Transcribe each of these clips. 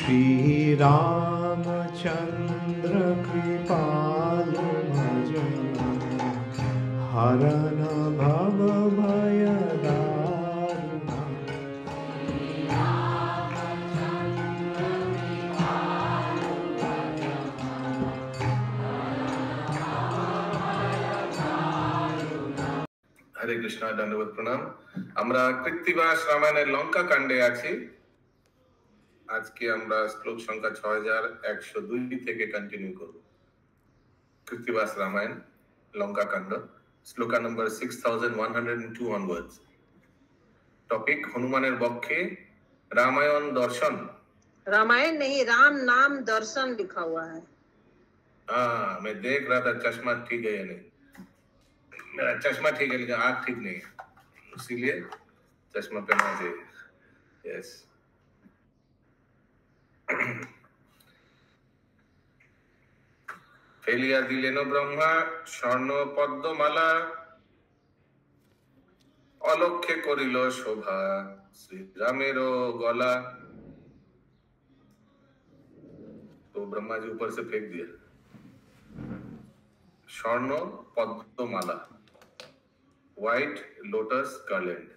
श्री रामचंद्र कृपालु भजन हरन भव भय दारुण। हरे कृष्णा, दंडवत प्रणाम। আমরা কৃত্তিবাস রামায়ণের লঙ্কা কাণ্ডে আছি। আজকে আমরা শ্লোক সংখ্যা 6102 থেকে কন্টিনিউ করব। কৃত্তিবাস রামায়ণ লঙ্কা কাণ্ড, শ্লোকা নম্বর 6102 onwards। टॉपिक हनुमाনের বক্ষে रामायण दर्शन। रामायण नहीं, राम नाम दर्शन लिखा हुआ है। हाँ, मैं देख रहा था चश्मा ठीक है या नहीं। मेरा चश्मा ठीक है लेकिन आँख ठीक नहीं है, इसीलिए चश्मा पहनना चाहिए। यस। ফেলিয়া দিলেন ব্রহ্মা স্বর্ণ পদ্মমালা, অলক্ষ্যে করিল শোভা শ্রীরামের গলা। तो ब्रह्मा जी ऊपर से फेंक दिया स्वर्ण पद्ममाला, व्हाइट लोटस गार्लैंड,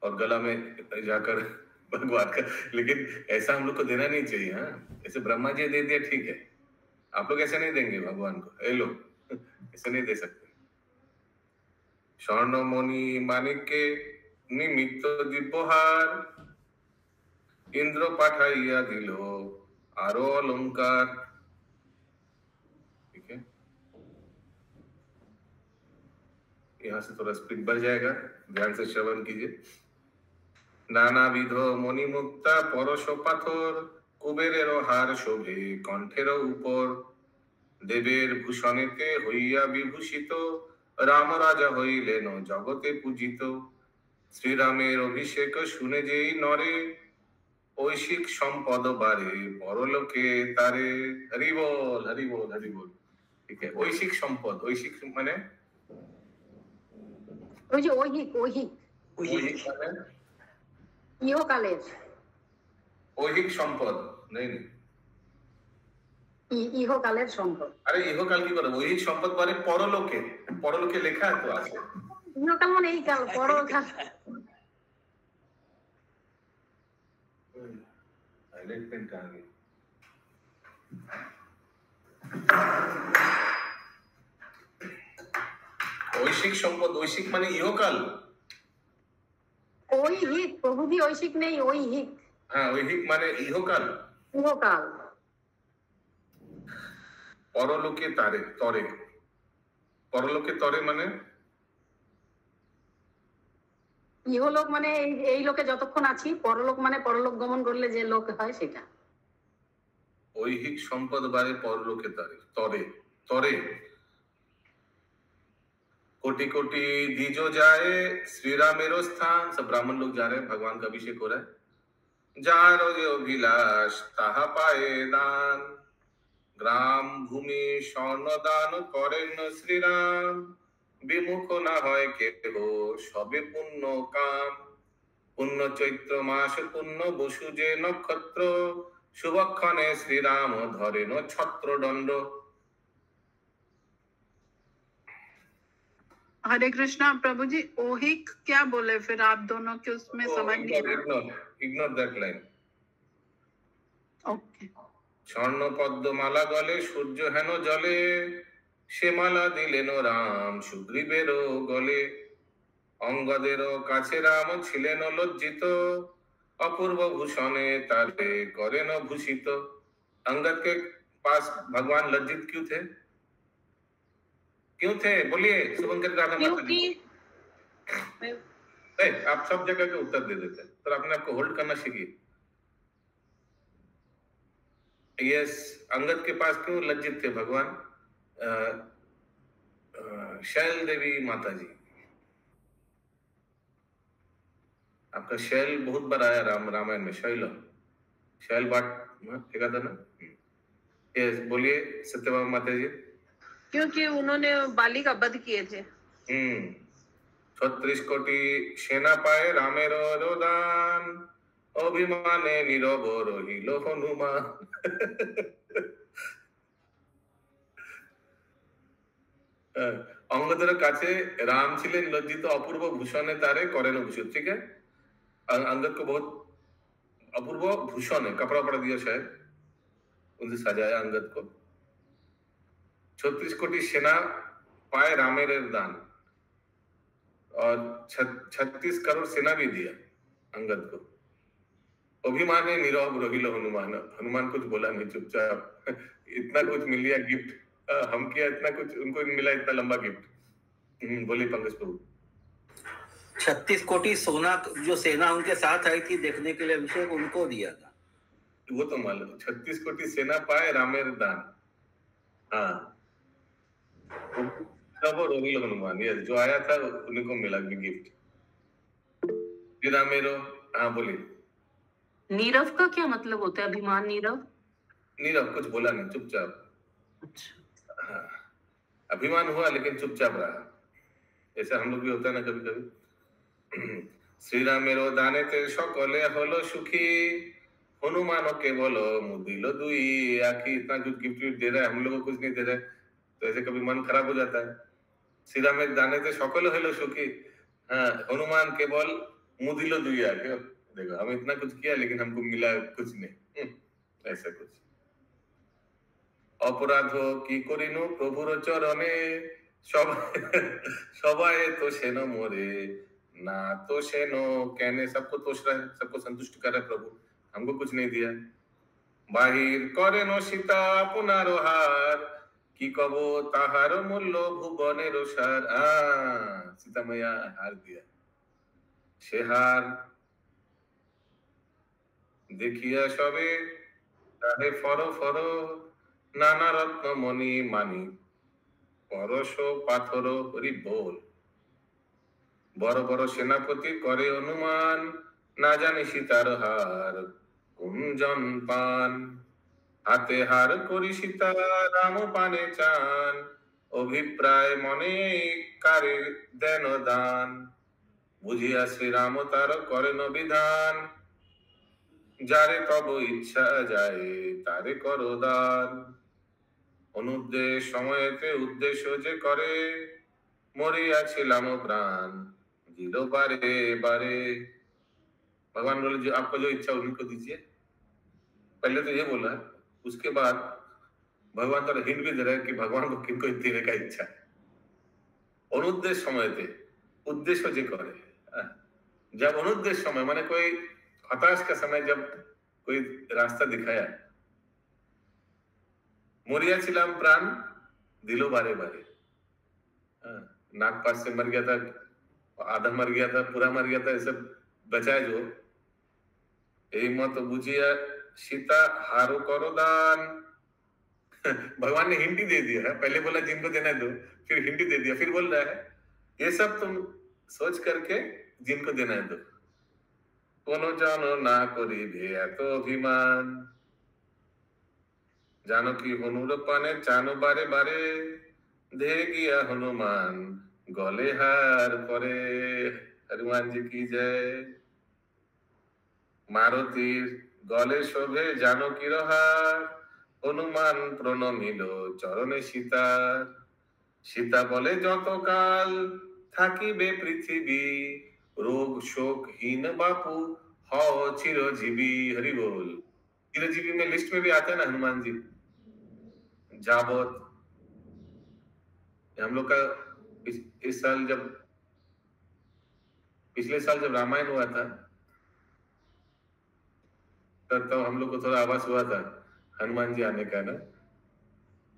और गला में जाकर भगवान का। लेकिन ऐसा हम लोग को देना नहीं चाहिए। हाँ, ऐसे ब्रह्मा जी दे दिया ठीक है, आप लोग ऐसे नहीं देंगे भगवान को। ए लो, ऐसे नहीं दे सकते। स्वर्ण मणि मानिक्य निमित्त दिव्यहार, इंद्र पाठाइया दिलो आरो अलंकार। ठीक है, यहाँ से थोड़ा स्पीड बढ़ जाएगा, ध्यान से श्रवण कीजिए। नानाविध मणिमुक्ता परश पाथर, कुबेरेर हार शोभे कण्ठेर ऊपर, देवेर भूषणेते हইয়া বিভূষিত, राम राजा হইলেন জগতে পূজিত। শ্রীরামের অভিষেক শুনে যেই নরে, ঐশিক সম্পদ বারে পরলোকে তারে। হরি বল হরি বল হরি বল। ঠিক है, ঐশিক সম্পদ, ঐশিক মানে ওই যে ঐহিক ঐহিক ঐহিক মানে ইহকালের ঐহিক সম্পদ নেই। ইহকালের সম্পদ। আরে ইহকাল কি করে, ঐহিক সম্পদ মানে পরলোকে। পরলোকে লেখা তো আছে। ইহকাল মানে এই কাল, পরকাল। हाईलाइट पेन कहाँ गई? ঐশিক সম্পদ, ঐশিক মানে ইহকাল। ঐহিক, প্রভুজি ঐশিক নেই, ঐহিক। হ্যাঁ, ঐহিক মানে ইহকাল। ইহকাল। পরলোকে তারে তরে, পরলোকে তরে মানে ইহলোক মানে এই লোকে যতক্ষণ আছি, পরলোক মানে পরলোক গমন করলে যে লোক হয় সেটা। ঐহিক সম্পদ বারে পরলোকে তারে তরে তরে। कोटि कोटि दीजो जाए श्री रामेरो स्थान, सब ब्राह्मण लोग जा रहे हैं, भगवान का अभिषेक हो रहा है। जारो जो अभिलाष ताहा पाए दान, ग्राम भूमि स्वर्ण दान करेन श्री राम, বিমুখ না হয় কেহ সবে পুণ্য কাম। পুণ্য চৈত্র মাস পুণ্য বসু যে নক্ষত্র, শুভক্ষণে শ্রীরাম ধরেন ছত্র দণ্ড। हरे कृष्णा। प्रभु जी ओहिक क्या बोले फिर आप दोनों के उसमें समझ नहीं। Ignore that line. ओके। স্বর্ণ পদ্মমালা গলে সূর্য হেন জলে, সে মালা দিলেন রাম সুগ্রীবের গলে। অঙ্গদের কাছে রাম ছিলেন লজ্জিত, অপূর্ব ভূষণে তারে করেন ভূষিত। अंगद के पास भगवान लज्जित क्यों थे? क्यों थे बोलिए, शुभंकर राधा माता जी। आप सब जगह के उत्तर दे देते हैं, तो अपने आपको होल्ड करना सीखिए। यस, अंगद के पास क्यों लज्जित थे भगवान? शैल देवी माता जी, आपका शैल बहुत बार आया रामायण में। शैल बाट देखा था ना। यस, बोलिए सत्यभामा माता जी। क्योंकि उन्होंने बाली का वध किए थे। 36 कोटि सेना पाए रामेर दान, অভিমানে নীরব রহিল হনুমান। অঙ্গদের কাছে राम ছিলেন লজ্জিত, অপূর্ব ভূষণে তারে করেন ভূষিত। ठीक है, अंगद को बहुत अपूर्व भूषण है, कपड़ा पड़ा दिया शायद, उनसे सजाया अंगद को। 36 कोटि सेना पाए रामेर दान, और 36 करोड़ सेना भी दिया अंगद को। अभिमाने नीरव रहिल हनुमान, हनुमान कुछ बोला नहीं, चुपचाप। इतना कुछ मिल गया गिफ्ट, हम किया इतना कुछ, उनको मिला इतना लंबा गिफ्ट। बोले पंकज प्रभु। 36 कोटि सोना जो सेना उनके साथ आई थी देखने के लिए अभिषेक, उनको दिया था। वो तो मालूम, 36 कोटि सेना पाए रामेर दान। हाँ, तब रोहिल हनुमान, ये जो आया था उनको मिला गिफ्ट। रामेरो, हाँ बोलिए। नीरव का क्या मतलब होता है? अभिमान नीरव? नीरव कुछ बोला नहीं, चुपचाप। अच्छा, हाँ, अभिमान हुआ लेकिन चुपचाप रहा। ऐसा हम लोग भी होता है ना कभी कभी। श्री रामेरो दाने ते सकले हलो सुखी, हनुमान के बोलो मुदिलो दुई आखी। इतना कुछ गिफ्ट दे रहा है, हम लोग को कुछ नहीं दे रहा है, तो ऐसे कभी मन खराब हो जाता है। श्री रामेर दाने ते सकले हलो सुखी, हाँ, हनुमान के बोल मुदिलो दुई आके। देखो, हम इतना कुछ किया लेकिन हमको मिला कुछ नहीं, ऐसा कुछ। अपराध की करिनु प्रभुर चरणे, सबाए तो सेनो मोरे, ना तो सेनो कहने। सबको तोष रहा है, सबको संतुष्ट कर रहा है प्रभु, हमको कुछ नहीं दिया। बाहिर करे नो सीता पुनारो हार, की कबो ताहार मूल्य भुवने रोसार। सीता मैया हार दिया, से हार देखिया सबे ताहे फरो फरो, नाना रत्न मणि मानी परश पाथर करी बोल। बड़ बड़ सेनापति करे अनुमान, ना जाने सीतार हार कुंजन पान। हाथे हार करी सीता राम पाने चान, अभिप्राय मने कारे देन दान। बुझिया श्री राम तार करेन विधान, जारे तब इच्छा जाए तारे करो दान। अनुद्देश समयते उद्देश्य जे करे, मरिया छिलाम प्राण दिलो बारे बारे। भगवान बोले जो आपको जो इच्छा उनको दीजिए। पहले तो ये बोला, उसके बाद भगवान तो हिंट भी दे रहा है कि भगवान को किनको देने का इच्छा है। अनुद्देश समयते उद्देश्य जे करे। जब अनुद्देश समय माने कोई हताश का समय, जब कोई रास्ता दिखाया, मोरिया छिलाम प्राण दिलो बारे बारे। नागपाश से मर गया था, आधा मर गया था, पूरा मर गया था, ये सब बचाए जो। यही मत बुझिया सीता हारो करो दान। भगवान ने हिंट ही दे दिया है, पहले बोला जिनको देना दो, फिर हिंट दे दिया, फिर बोल रहा है ये सब तुम सोच करके जिनको देना है दो। कोनो जानो ना करी भेया तो अभिमान, जानो की हनुर पाने चानो बारे बारे। दे गया हनुमान गले हार करे। हनुमान जी की जय। मारो तीर गले शोभे जानो की रहार, हनुमान প্রণমিলো চরণে সীতার। সীতা বলে যতকাল থাকিবে পৃথিবী, रोग शोक हीन बापू हौ चिरजीवी। हरि बोल। चिरजीवी में लिस्ट में भी आते हैं ना हनुमान जी। जाबत हम लोग का इस साल जब, पिछले साल जब रामायण हुआ था, तब तो हम लोग को थोड़ा आभास हुआ था हनुमान जी आने का ना।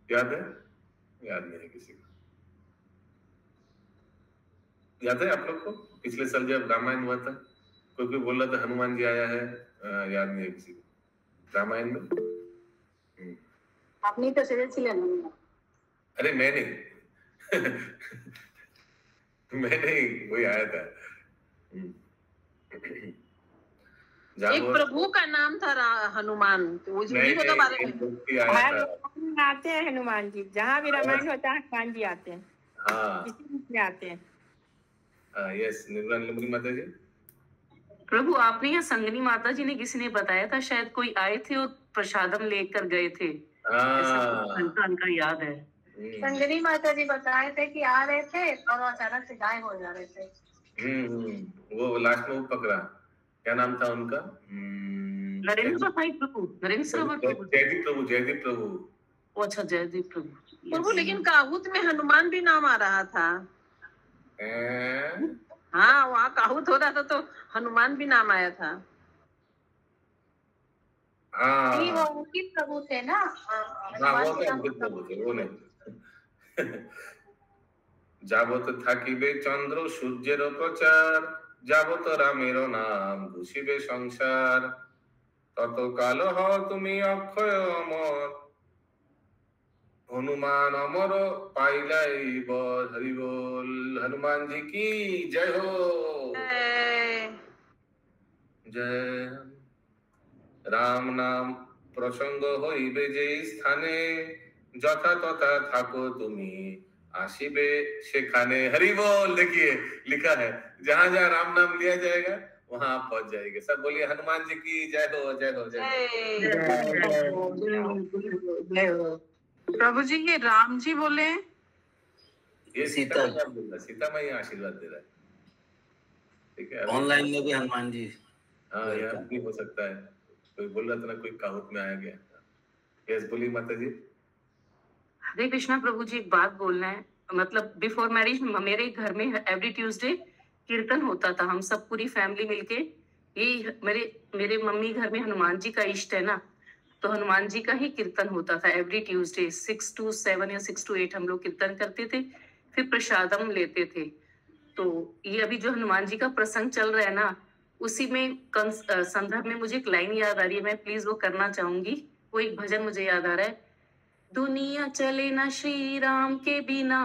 याद है? याद नहीं है किसी को। याद है आप लोग को? पिछले साल जब रामायण हुआ था, कोई बोल रहा था हनुमान जी आया है। याद नहीं है किसी को रामायण में। আপনি তো সেজেছিলেন। अरे मैं नहीं। मैं नहीं, वही आया था। एक प्रभु का नाम था हनुमान, तो उसी को तो बारे में आते हैं हनुमान जी, जहाँ भी रामायण होता है हनुमान जी आते हैं। हाँ, किसी भी आते हैं। यस, निर्वाण लंबी माता जी। प्रभु आपने या संगनी माता जी ने किसी ने बताया था, शायद कोई आए थे और प्रसादम लेकर गए थे, ऐसा उनका याद है। संगनी माता जी बताए थे कि आ रहे थे और अचानक से गायब हो जा रहे थे। वो लास्ट में वो पकड़ा, क्या नाम था उनका? नरेंद्र भाई प्रभु, जयदीप प्रभु। अच्छा, जयदीप प्रभु। प्रभु लेकिन काहूत में हनुमान भी नाम आ रहा था। हाँ, वहाँ काहूत हो रहा था तो हनुमान भी नाम आया था। नहीं, वो उनकी प्रभु थे ना। वो प्रभु थे, वो नहीं। যাবত থাকিবে চন্দ্র সূর্যের প্রচার, যাবত রামের নাম ঘুষিবে সংসার, ততকাল হও তুমি অক্ষয় অমর, हनुमान अमर पाइलाई बल। हरि बोल, हनुमान जी की जय हो। जय। राम नाम प्रसंग হইবে যে স্থানে, যথা তথা থাকো তুমি आशिबे शेखाने। हरि बोल। देखिए लिखा है, जहाँ जहाँ राम नाम लिया जाएगा वहाँ आप पहुंच जाएंगे। सब बोलिए हनुमान जी की जय हो, जय हो, जय हो। प्रभु जी ये राम जी बोले, ये सीता मैया आशीर्वाद दे रहा है। ठीक है, ऑनलाइन में भी हनुमान जी। हाँ, यहाँ भी हो सकता है। कोई बोल रहा था ना, कोई काहुत में आ गया। यस, बोलिए माता जी। हरे कृष्णा प्रभु जी, एक बात बोलना है। मतलब बिफोर मैरिज मेरे घर में एवरी ट्यूसडे कीर्तन होता था। हम सब पूरी फैमिली मिलके, ये मेरे मम्मी घर में हनुमान जी का इष्ट है ना, तो हनुमान जी का ही कीर्तन होता था एवरी ट्यूसडे 6 to 7 या 6 to 8 हम लोग कीर्तन करते थे, फिर प्रसादम लेते थे। तो ये अभी जो हनुमान जी का प्रसंग चल रहा है ना, उसी में संदर्भ में मुझे एक लाइन याद आ रही है, मैं प्लीज वो करना चाहूंगी। वो एक भजन मुझे याद आ रहा है। दुनिया चले ना श्री राम के बिना,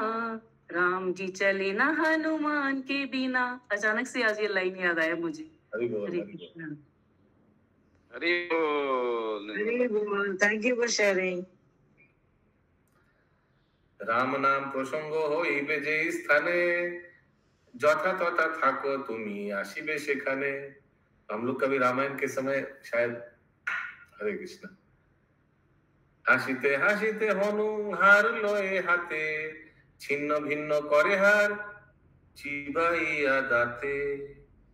राम जी चले ना हनुमान के बिना। अचानक से आज ये लाइन याद आया मुझे। हरि बोल, हरे कृष्णा। हरि बोल, हरि बोल। Thank you for sharing. Ram नाम प्रसंग হইবে যে স্থানে, যথা তথা থাকো তুমি आशिबे সেখানে। हम लोग कभी रामायण के समय शायद, हरे कृष्णा, হাসিতে হাসিতে হনু হার লয়ে হাতে, ছিন্ন ভিন্ন করে হার চিবাইয়া দাঁতে।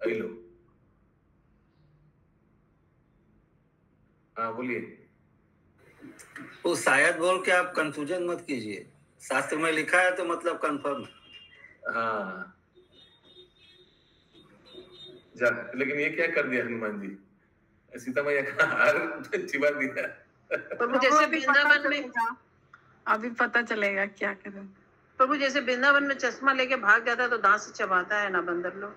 আইলো, हाँ बोलिए। वो शायद बोल के आप कंफ्यूजन मत कीजिए, शास्त्र में लिखा है तो मतलब कंफर्म। हाँ, लेकिन ये क्या कर दिया हनुमान जी, सीता मैया का हार चिबा दिया। प्रभु जैसे वृंदावन में, अभी पता चलेगा क्या करें। प्रभु जैसे वृंदावन में चश्मा लेके भाग जाता है तो दांत से चबाता है ना बंदर लोग।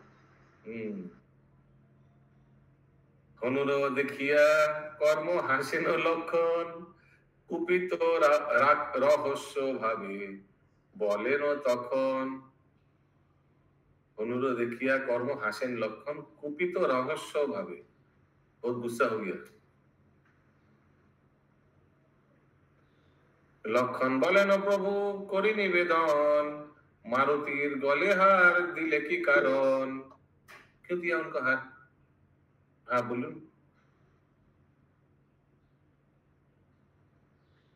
हनुर देखिया कर्म हासिन लक्षण, कुपित रहस्य भावे বলেন তখন। हनुर देखिया कर्म हासिन लक्षण, कुपित रहस्य भावे। बहुत गुस्सा हो गया। लक्षण बोलेन प्रभु करी निवेदन, मारुतिर गले हार दिले की कारण। क्यों दिया उनको हार? हाँ बोलून।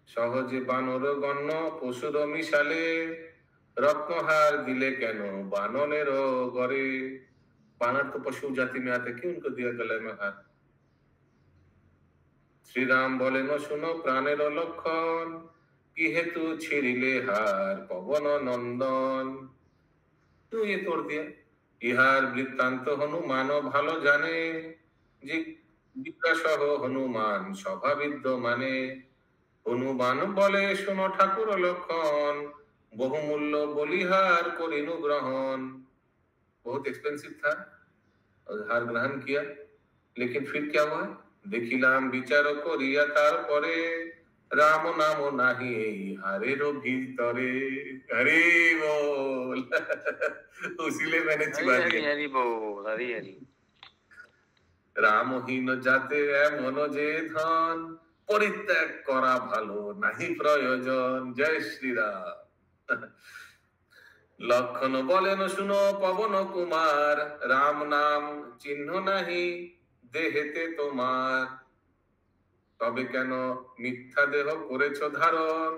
সহজে বানর গণ্য পশুর মিশালে, रत्नहार दिले কেন বাননের গরে। बानर तो पशु जाति में आते, क्यों उनको दिया गले में हार? श्री राम बोले न सुनो प्राणेर लक्षण, की हेतु छिड़िले हार पवन नंदन। क्यों ये तोड़ दिया? इहार वृत्तांत हनुमान भालो जाने, जिज्ञासह हनुमान स्वभाविद्य माने। हनुमान बोले सुनो ठाकुर लक्षण, बहुमूल्य बलिहार करिनु ग्रहण। बहुत एक्सपेंसिव था और हार ग्रहण किया, लेकिन फिर क्या हुआ? देखिलाम विचार करिया तार परे, राम नाम नाही हारेर भीतरे। हरि बोल। उसीलिए मैंने चिबा दिया। हरि बोल, हरि हरि। रामहीन जाते एमन जे धन, परित्याग करा भालो नाही प्रयोजन। जय श्री राम। লক্ষণ বলেন শুনো পবন কুমার, রাম নাম চিহ্ন নাহি দেহেতে তোমার, তবে কেন মিথ্যা দেহ করেছ ধারণ,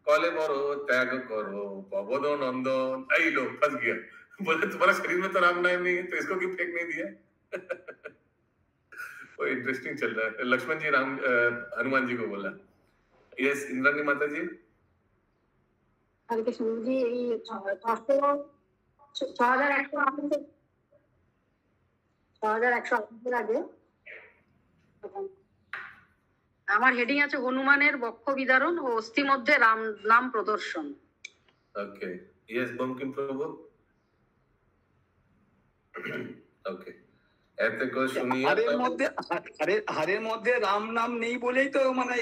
কলে বড় त्याग करो पवन नंदन। आई लो फंस गया, बोले तुम्हारा शरीर में तो राम नाम नहीं है तो इसको क्यों फेंक नहीं दिया? वो इंटरेस्टिंग चल रहा है। लक्ष्मण जी हनुमान जी को बोला। यस इंद्राणी माता जी। हरे कृष्ण जी, 6100 আগে আমার হেডিং আছে হনুমানের বক্ষ বিদারণ ও অস্থি মধ্যে রাম নাম প্রদর্শন। ওকে, यस बंकिम प्रभु। ওকে, এতে को सुनिए। হারের মধ্যে রাম নাম নেই বলেই তো মানে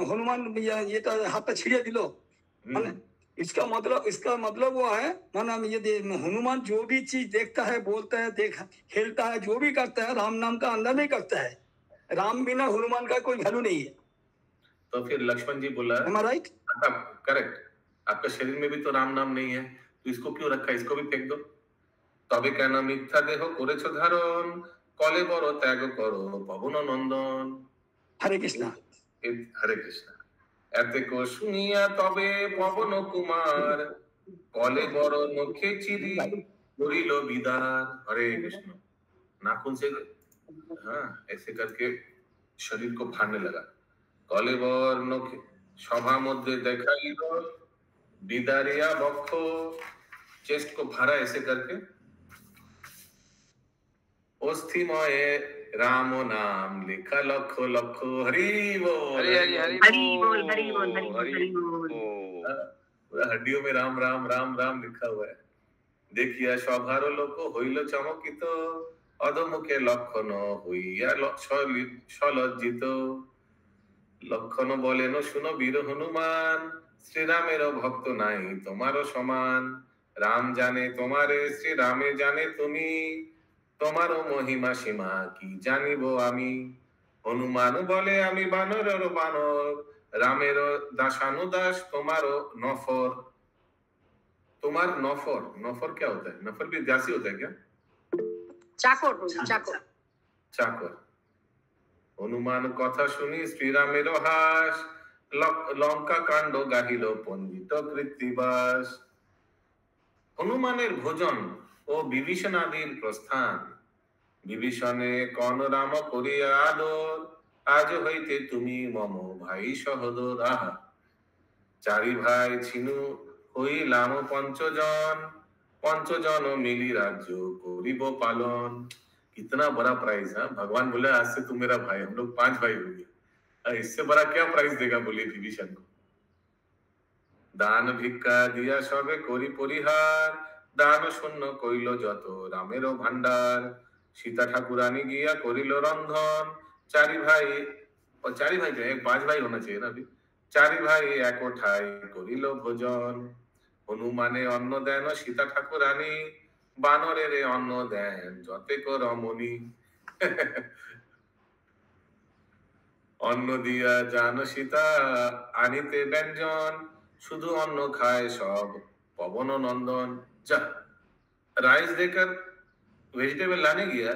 हनुमान ये तो हाथ छिड़े दिलो। इसका मतलब वो है माना ये हनुमान जो भी चीज देखता है, बोलता है, खेलता है, जो भी करता है राम नाम का अंदर नहीं करता है। राम बिना हनुमान का कोई वैल्यू नहीं है। तो फिर लक्ष्मण जी बोला, राइट, करेक्ट, आपका शरीर में भी तो राम नाम नहीं है तो इसको क्यों रखा, इसको भी फेंक दो। তবে কেন মিথ্যা দেহ করেছ ধারণ, কলে বড় ত্যাগ করো পবন নন্দন। হরে কৃষ্ণ। হরে কৃষ্ণ। এতে কো শুনিয়া তবে পবন কুমার, কলে বড় নখে চিরি করিল বিদার। हरे कृष्ण। नाखून से हाँ ऐसे करके शरीर को फाड़ने लगा। कले बड़ नखे सभा मध्य देखाइल बिदारिया बक्ष, चेस्ट को फाड़ा ऐसे करके। अस्थिमय राम नाम लिखा लख लख। हरि बोल हरि हरि हरि बोल हरि बोल हरि बोल हरि बोल। पूरा हड्डियों में राम राम राम राम लिखा हुआ है। देखिया सभार लोक हইল চমকিত, অধমুখে লক্ষণ হইয়া সলজ্জিত। লক্ষণ বলেন শুনো বীর হনুমান, শ্রীরামের ভক্ত নাই তোমারও সমান। রাম জানে তোমারে শ্রী রামে জানে তুমি, তোমারও মহিমা সীমা কি জানিব আমি। হনুমান বলে আমি বানরের বানর, রামের দাসানুদাস তোমারও নফর। তোমার नौफर, नौफर क्या होता है? नफर भी दासी होता है क्या? চাকর চাকর চাকর। হনুমান কথা শুনি শ্রীরামের হাস, লঙ্কা কাণ্ড গাহিল পণ্ডিত কৃত্তিবাস। হনুমানের ভোজন ও বিভীষণাদির প্রস্থান, বিভীষণে কন রাম করিয়া আদর, আজ হইতে তুমি মম ভাই সহদর। আহা, চারি ভাই ছিনু হইলাম पंचजन, पंचजन मिली राज्य करिब पालन। कितना बड़ा प्राइज है। भगवान बोले आज से तू मेरा भाई, हम लोग 5 भाई हो गए, इससे बड़ा क्या प्राइज देगा बोलिए विभीषण को। दान भिक्षा दिया सबे करी परिहार, दान शून्य कइल যত রামের ভান্ডার। सीता ठाकुरानी गया करिल रंधन, चारि भाई 5 भाई होना चाहिए ना अभी। चारि भाई एक ठाई करिल भोजन। हनुमाने अन्न देन सीता ठाकुरानी, बानरेर अन्न देन जतेक रमणी। अन्न दिया जान सीता आनिते व्यंजन, शुधु अन्न खाए सब पवन नंदन। जा राइस देकर वेजिटेबल लाने गया,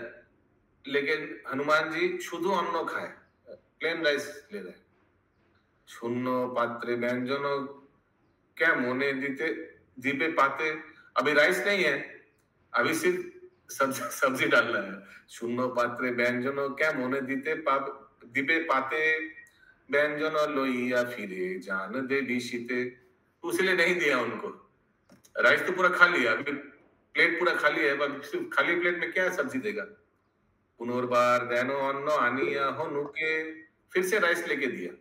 लेकिन हनुमान जी शुधु अन्न खाए, प्लेन राइस ले रहे। शून्य पात्रे व्यंजन क्या मोने दीपे पाते, अभी राइस नहीं है, अभी सिर्फ सब्जी डालना है। शून्य पात्रे व्यंजन क्या मोने दीपे पाते, व्यंजन लोइया फिरे जान देवी सीते। उसलिए नहीं दिया उनको, राइस तो पूरा खा लिया, अभी प्लेट पूरा खाली है, सिर्फ खाली प्लेट में क्या सब्जी देगा। पुनर्बार देनो अन्न आनिया हनुके, फिर से राइस लेके दिया।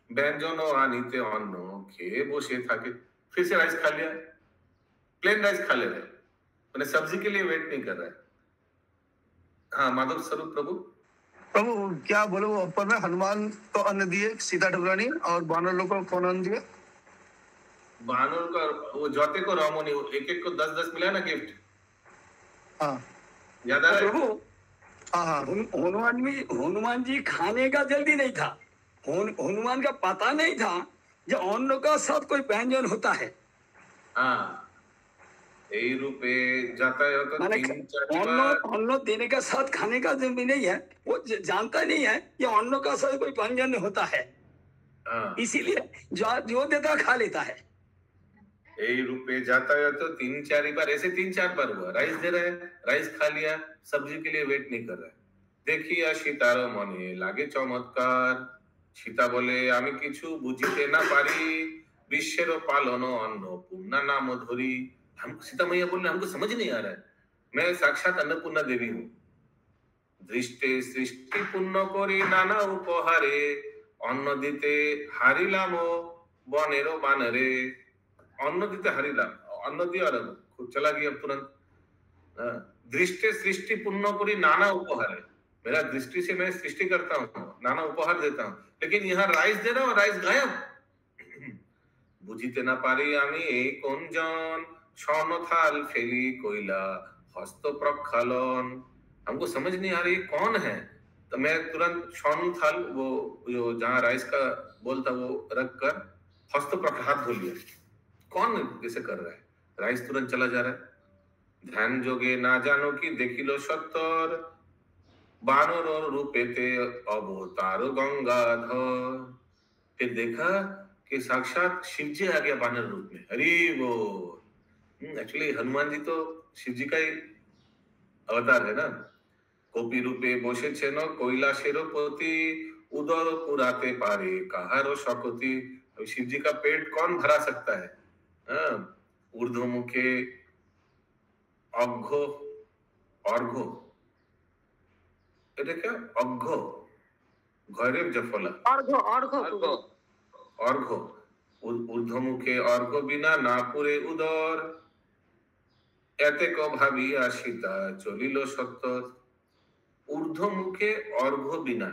व्यंजन आनीते अन्न খেয়ে বসে থাকে, फिर से राइस खा लिया, प्लेन राइस खा ले रहे, मैंने सब्जी के लिए वेट नहीं कर रहा है। हाँ माधव स्वरूप प्रभु क्या बोले वो ऊपर में हनुमान तो अन्न दिए सीता ठाकुरानी, और बानर लोग को कौन अन्न दिए? बानर का वो जोते को रमणी, एक एक को 10-10 मिला ना गिफ्ट। हाँ याद आ रहा है प्रभु? हाँ, हनुमान जी खाने का जल्दी नहीं था। हनुमान का पता नहीं था जो अन्न का साथ कोई व्यंजन होता है। हाँ, এই রূপে যাতায়াত माने 3-4 अन्न বার। अन्न देने का साथ खाने का जो भी नहीं है, वो जानता नहीं है कि अन्न का साथ कोई व्यंजन होता है, हाँ, इसीलिए जो देता है खा लेता है। এই রূপে যাতায়াত 3-4 बार, ऐसे 3-4 बार हुआ। राइस दे रहा है, राइस खा लिया, सब्जी के लिए वेट नहीं कर रहा है। দেখিয়া সীতার মনে লাগে চমৎকার। সীতা বলে আমি কিছু বুঝিতে না পারি, বিশ্বের পালন अन्नपूर्णा नाम धरी। हम सीता मैया बोले हमको समझ नहीं आ रहा है, मैं साक्षात अन्नपूर्णा देवी हूँ। दृष्टे सृष्टि पुण्य करी नाना उपहारे, अन्न दीते हारिलाम बनेरो बानरे। अन्न दीते हारिलाम, अन्न दिया और खुद चला गया तुरंत। दृष्टि सृष्टि पुण्य करी नाना उपहारे, मेरा दृष्टि से मैं सृष्टि करता हूँ, नाना उपहार देता हूँ, लेकिन यहाँ राइस दे रहा हूँ, राइस गायब। বুঝিতে না পারি আমি এই কোনজন, স্বর্ণ থাল ফেলি কইলা हस्त प्रक्षालन। हमको समझ नहीं आ रही कौन है, तो मैं तुरंत स्वर्ण थाल, वो जो जहाँ राइस का बोल था वो रख कर हस्त प्रक्षालन बोल लिया। कौन कैसे कर रहा है, राइस तुरंत चला जा रहा है। ध्यान जोगे ना जानो कि देखिलो सत्तर, बानर रूपेते अवतार गंगाधर। फिर देखा कि साक्षात शिव जी आ गया बानर रूप में। हरि बोल। एक्चुअली हनुमान जी तो शिव जी का ही अवतार है ना। कोपी रूपे बसे छेन কৈলাসের পতি, उदर पुराते पारे काहारो शकति। अभी शिव जी का पेट कौन भरा सकता है। ऊर्ध्व मुखे अघ्घ अर्घ, এটা क्या अघ्घ ঘরের জফলা अर्घ। ঊর্ধ্বমুখে অর্ঘ বিনা না পুরে উদর, এতে ক ভাবিয়া সীতা চলিল সত্তর। ঊর্ধ্বমুখে অর্ঘ বিনা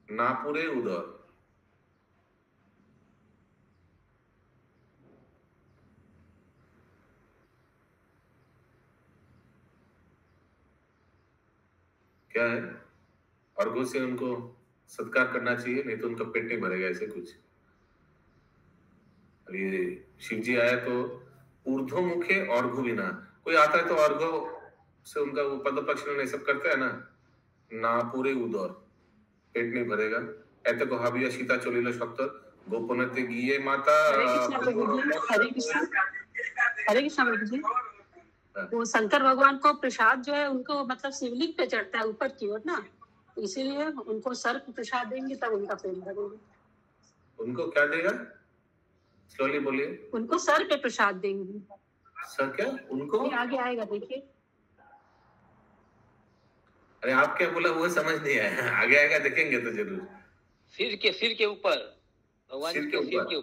না পুরে উদর। क्या है, अर्घों से उनको सत्कार करना चाहिए, नहीं तो उनका पेट नहीं भरेगा, ऐसे कुछ। ये शिव जी आया तो ऊर्ध्व मुखे अर्घ बिना, कोई आता है तो अर्घ से उनका वो पद प्रक्षालन सब करता है ना पूरे उदर, पेट नहीं भरेगा। ऐसे को हाबिया सीता चलिल सत्तर, गोपनते गिए माता। हरे कृष्ण प्रभु जी। वो शंकर भगवान को प्रसाद जो है उनको मतलब शिवलिंग पे चढ़ता है ऊपर की ओर ना, इसीलिए उनको सर पे प्रसाद देंगे तब उनका पेट भरेगा। उनको क्या देगा, स्लोली बोलिए। उनको सर पे प्रसाद देंगे। सर क्या उनको, आगे आएगा देखिए। अरे आप क्या बोला वो समझ नहीं आया, आगे आएगा देखेंगे तो जरूर। सिर के ऊपर भगवान सिर के ऊपर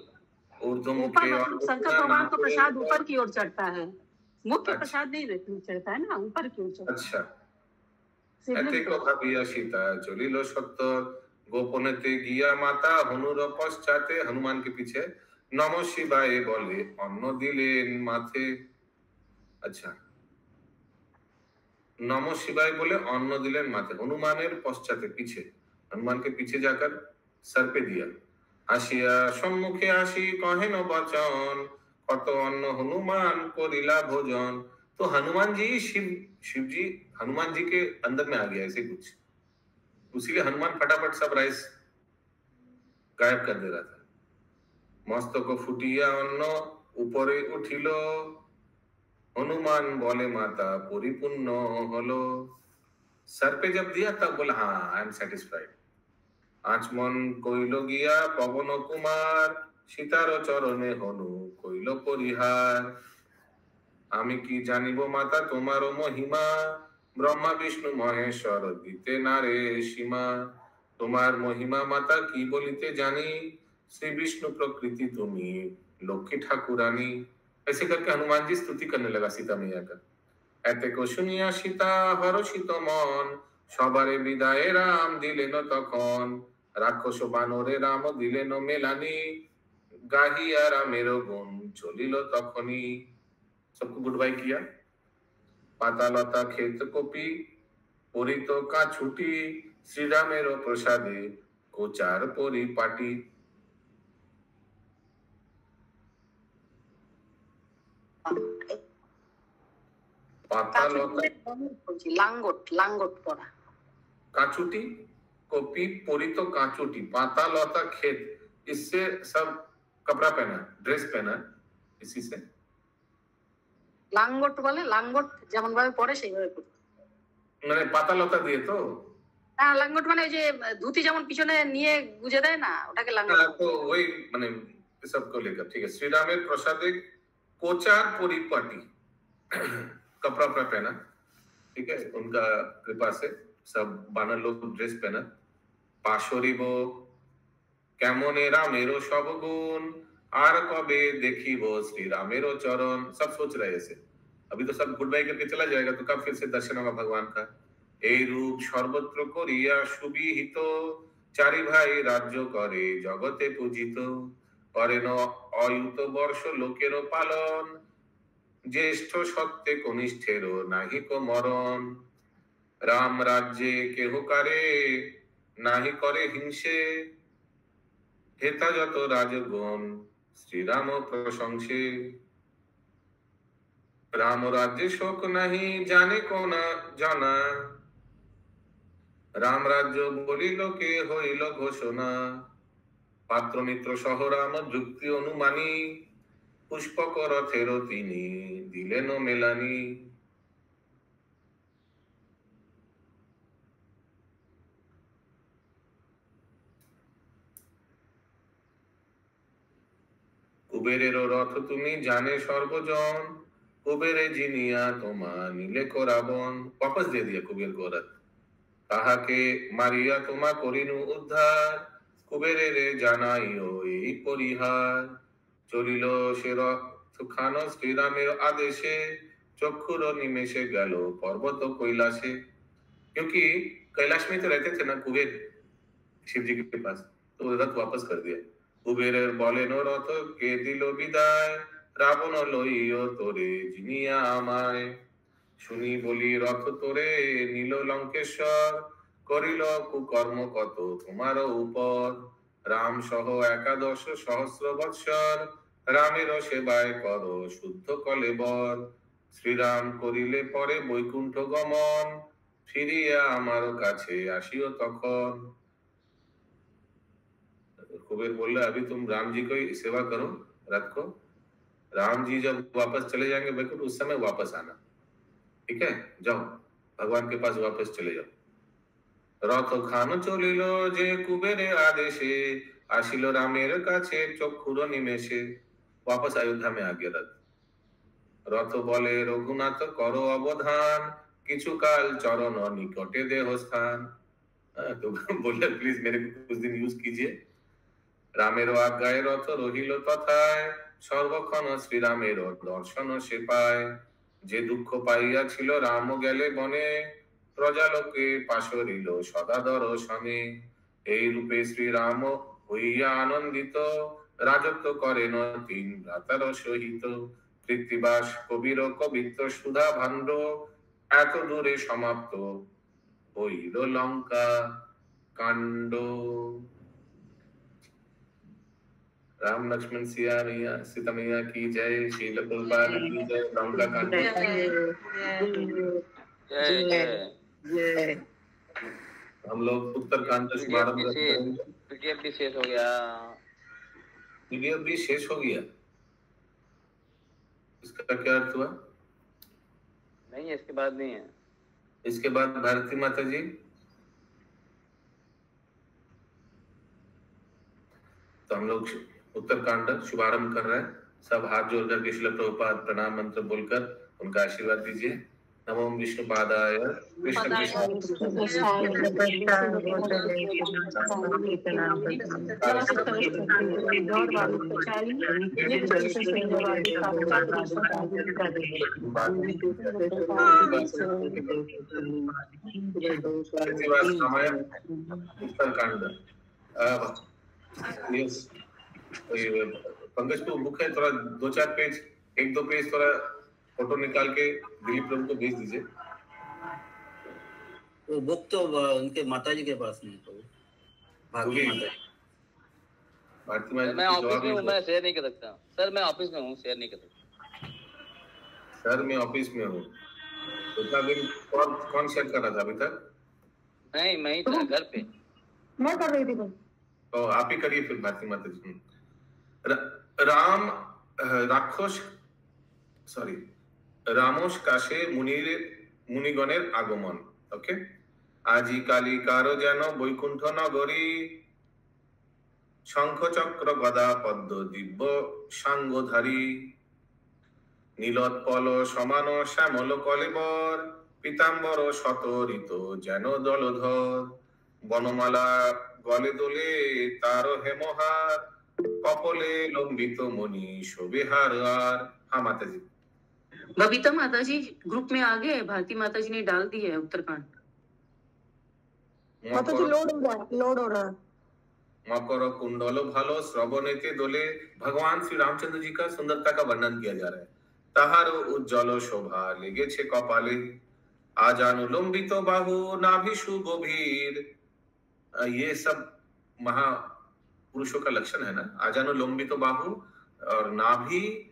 ऊपर शंकर भगवान को प्रसाद ऊपर की ओर चढ़ता है, मुख्य प्रसाद नहीं चढ़ता है ना, ऊपर की ओर चढ़ता है। अच्छा। এতে কো ভাবিয়া সীতা চলিল সত্তর, গোপনেতে গিয়া মাতা হনুর পশ্চাতে। हनुमान के पीछे नमो शिवाय बोले अन्न दिलेन माथे। अच्छा, नमो शिवाय बोले अन्न दिलेन माथे, हनुमानेर पश्चाते पीछे, हनुमान के पीछे जाकर सर पे दिया। आशिया सम्मुखे आशी कहेन बचन, कत अन्न हनुमान करिला भोजन। तो हनुमान जी शिव जी हनुमान जी के अंदर में आ गया ऐसे कुछ, उसीलिए हनुमान फटाफट सब राइस गायब कर दे रहा था। मस्तक फुटिया अन्न ऊपरे उठिलो, हनुमान बोले माता परिपूर्ण हलो। सर पे जब दिया तब बोला हाँ आई एम सेटिस्फाइड। आचमन कइलो गिया पवन कुमार, सीतार चरणे हनु कइलो परिहार। আমি কি জানিব মাতা তোমারও মহিমা, ব্রহ্মা বিষ্ণু মহেশ্বর দিতে না রে সীমা। তোমার মহিমা মাতা কি বলিতে জানি, শ্রী বিষ্ণু प्रकृति তুমি লক্ষ্মী ঠাকুরানী। ऐसे करके हनुमान जी स्तुति करने लगा सीता मैया का। এতে কো শুনিয়া সীতা হরষিত মন, সবারে বিদায়ে রাম দিলেন তখন। রাক্ষস বানরে রাম দিলেন মেলানি, গাহিয়া রামের গুণ চলিল তখনই। सबको गुड बाय किया। पाता लता खेत कोपी परित का छुटी, श्री रामेर प्रसादे कोचार परी पाटी। লাঙ্গট পড়া, काचुटी कॉपी पोरी तो काचुटी, पाता लता खेत, इससे सब कपड़ा पहना, ड्रेस पहना, इसी से লাঙ্গট বলে, লাঙ্গট যেমন ভাবে পড়ে সেইভাবে পড়ে। মানে পাতা লতা দিয়ে তো না, লাঙ্গট মানে ওই যে ধুতি যেমন পিছনে নিয়ে গুজে দেয় না, ওটাকে লাঙ্গট। तो वही মানে सबको लेकर ठीक है। श्री रामेर प्रसादे कोचार परिपाटी कपड़ा पहना, ठीक है, उनका कृपा से सब बानर लोग ड्रेस पहना। पाशरिब केमन रामेरो सब गुण, आर कबे देखिब श्री रामेरो चरण, सब सोच रहे ऐसे। अभी तो सब गुड बाय करके चला जाएगा, तो कब फिर से दर्शन होगा भगवान का। এই রূপ সর্বত্র করিয়া সুবিহিত, চারি ভাই রাজ্য করে জগতে পূজিত, করেন অয়ুত বর্ষ লোকেরও পালন, জ্যেষ্ঠ সত্যে কনিষ্ঠেরও নাহিক মরণ, রাম রাজ্যে কেহ কারে নাহি করে হিংসে, হেতা যত রাজগণ শ্রীরাম প্রশংসে, রাম রাজ্যে শোক নাহি জানে কোনা জানা, রাম রাজ্য বলিল কে হইল ঘোষণা, পাত্র মিত্র সহ রাম যুক্তি অনুমানী, পুষ্পক রথের তিনি দিলেন মেলানি। কুবেরের রথ তুমি জানে সর্বজন, কুবেরে জিনিয়া তোমা নীলে রাবণ, वापस दे दिया कुबेर को रथ, তাহাকে মারিয়া তোমা করিনু উদ্ধার, কুবেরে জানাইও এই পরিহার, চলিল সে রথ খান শ্রীরামের আদেশে, চক্ষুর নিমেষে গেল पर्वत কৈলাসে। क्योंकि कैलाश में तो रहते थे ना कुबेर शिव जी के पास, तो रथ वापस कर दिया। কুবেরের বলেন রথ কে দিল বিদায়, রাবণ লইও তোরে জিনিয়া আমায়, শুনি বলি রথ তোরে নীল লঙ্কেশ্বর, করিল কুকর্ম কত তোমার উপর, রাম সহ 11 সহস্র বৎসর, রামের সেবায় কর শুদ্ধ কলেবর, শ্রীরাম করিলে পরে বৈকুণ্ঠ গমন, ফিরিয়া আমার কাছে আসিও তখন। कुबेर बोल रहा अभी तुम राम जी को ही सेवा करो रथ को, राम जी जब वापस चले जाएंगे वैकुंठ उस समय वापस आना, ठीक है, जाओ भगवान के पास वापस चले जाओ। रथ खान चलिल जे कुबेरे आदेशे, आशिल रामेर काछे चक्षुर निमेषे, वापस अयोध्या में आ गया रथ। रथ बोले रघुनाथ करो अवधान, किछु काल चरण निकटे देह स्थान। तो बोले प्लीज मेरे को कुछ दिन यूज कीजिए। রামের আজ্ঞায় রথ রহিল তথায়, সর্বক্ষণ শ্রীরামের দর্শন সে পায়, যে দুঃখ পাইয়াছিল রাম গেলে বনে, প্রজালোকে পাশরিল সদা দর্শনে, এই রূপে শ্রীরাম হইয়া আনন্দিত, রাজত্ব করেন 3 ভ্রাতার সহিত, কৃত্তিবাস কবির কবিত্ব সুধা ভাণ্ড, এত দূরে সমাপ্ত হইল লঙ্কা কাণ্ড। राम लक्ष्मण सिया मैया सीता मैया की जय, शील प्रभुपाद की जय, लंका कांड जय जय। हम लोग उत्तरकांड का शुभारंभ करेंगे। पीडीएफ भी शेष हो गया, पीडीएफ भी शेष हो गया, इसका क्या अर्थ हुआ? नहीं इसके बाद नहीं है। इसके बाद भारती माता जी तो हम लोग उत्तरकांड शुभारंभ कर रहे हैं। सब हाथ जोड़कर कृष्ण प्रभुपाद प्रणाम मंत्र बोलकर उनका आशीर्वाद दीजिए। नमो विष्णुपादाय कृष्ण उत्तरकांड। पंकज को बुक है, थोड़ा 2-4 पेज, 1-2 पेज थोड़ा फोटो निकाल के दिलीप प्रभु को भेज दीजिए। वो बुक तो उनके माताजी के पास नहीं, तो भारती माता मैं ऑफिस में हूँ, मैं शेयर नहीं कर सकता सर, मैं ऑफिस में हूँ, शेयर नहीं कर सकता सर, मैं ऑफिस में हूँ। उतना दिन कौन सेट कर रहा था अभी तक? नहीं, मैं ही था घर पे। मैं कर रही थी तो आप ही करिए फिर भारती माता जी। राम রাক্ষস সরি রামোস কাশে মুনিগণের আগমন। ওকে, আজি কালী কারো যেন বৈকুণ্ঠ নগরী, শঙ্খ চক্র গদা পদ্ম দিব্য সাঙ্গধারী, নীলোৎপল সমান শ্যামল কলেবর, পীতাম্বর শতরিত যেন দলধর, বনমালা গলে দোলে তার হেমহার, কপলে লম্বিত মণি শোভে হার। हाँ माता जी। बबीता माता जी ग्रुप में आ गए, भारती माता जी ने डाल दी है उत्तरकांड। माता जी लोड हो रहा है। मकर कुंडल भालो श्रवणेते दोले, भगवान श्री रामचंद्र जी का सुंदरता का वर्णन किया जा रहा है। ताहारो उज्ज्वल शोभा लेगे छे कपाले, आजानुलंबित बाहु नाभि सुगभीर। ये सब महापुरुषों का लक्षण है ना, आजानुलंबित बाहु और नाभि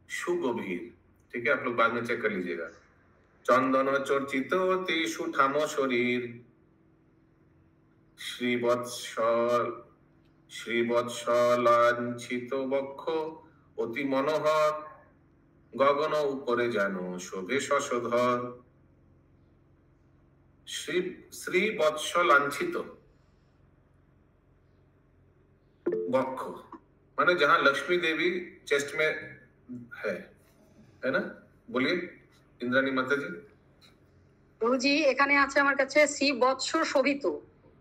सुगभीर। ठीक है, आप लोग बाद में चेक कर लीजिएगा। चंदन चर्चित अति सुठाम शरीर, শ্রীবৎসলাঞ্ছিত বক্ষ অতি মনোহর, গগন উপরে যেন শোভে শশধর। শ্রীবৎসলাঞ্ছিত বক্ষ মানে जहां लक्ष्मी देवी चेस्ट में है ना? बोलिए इंद्राणी माता जी। প্রভুজি এখানে আছে আমার কাছে শ্রীবৎস শোভিত,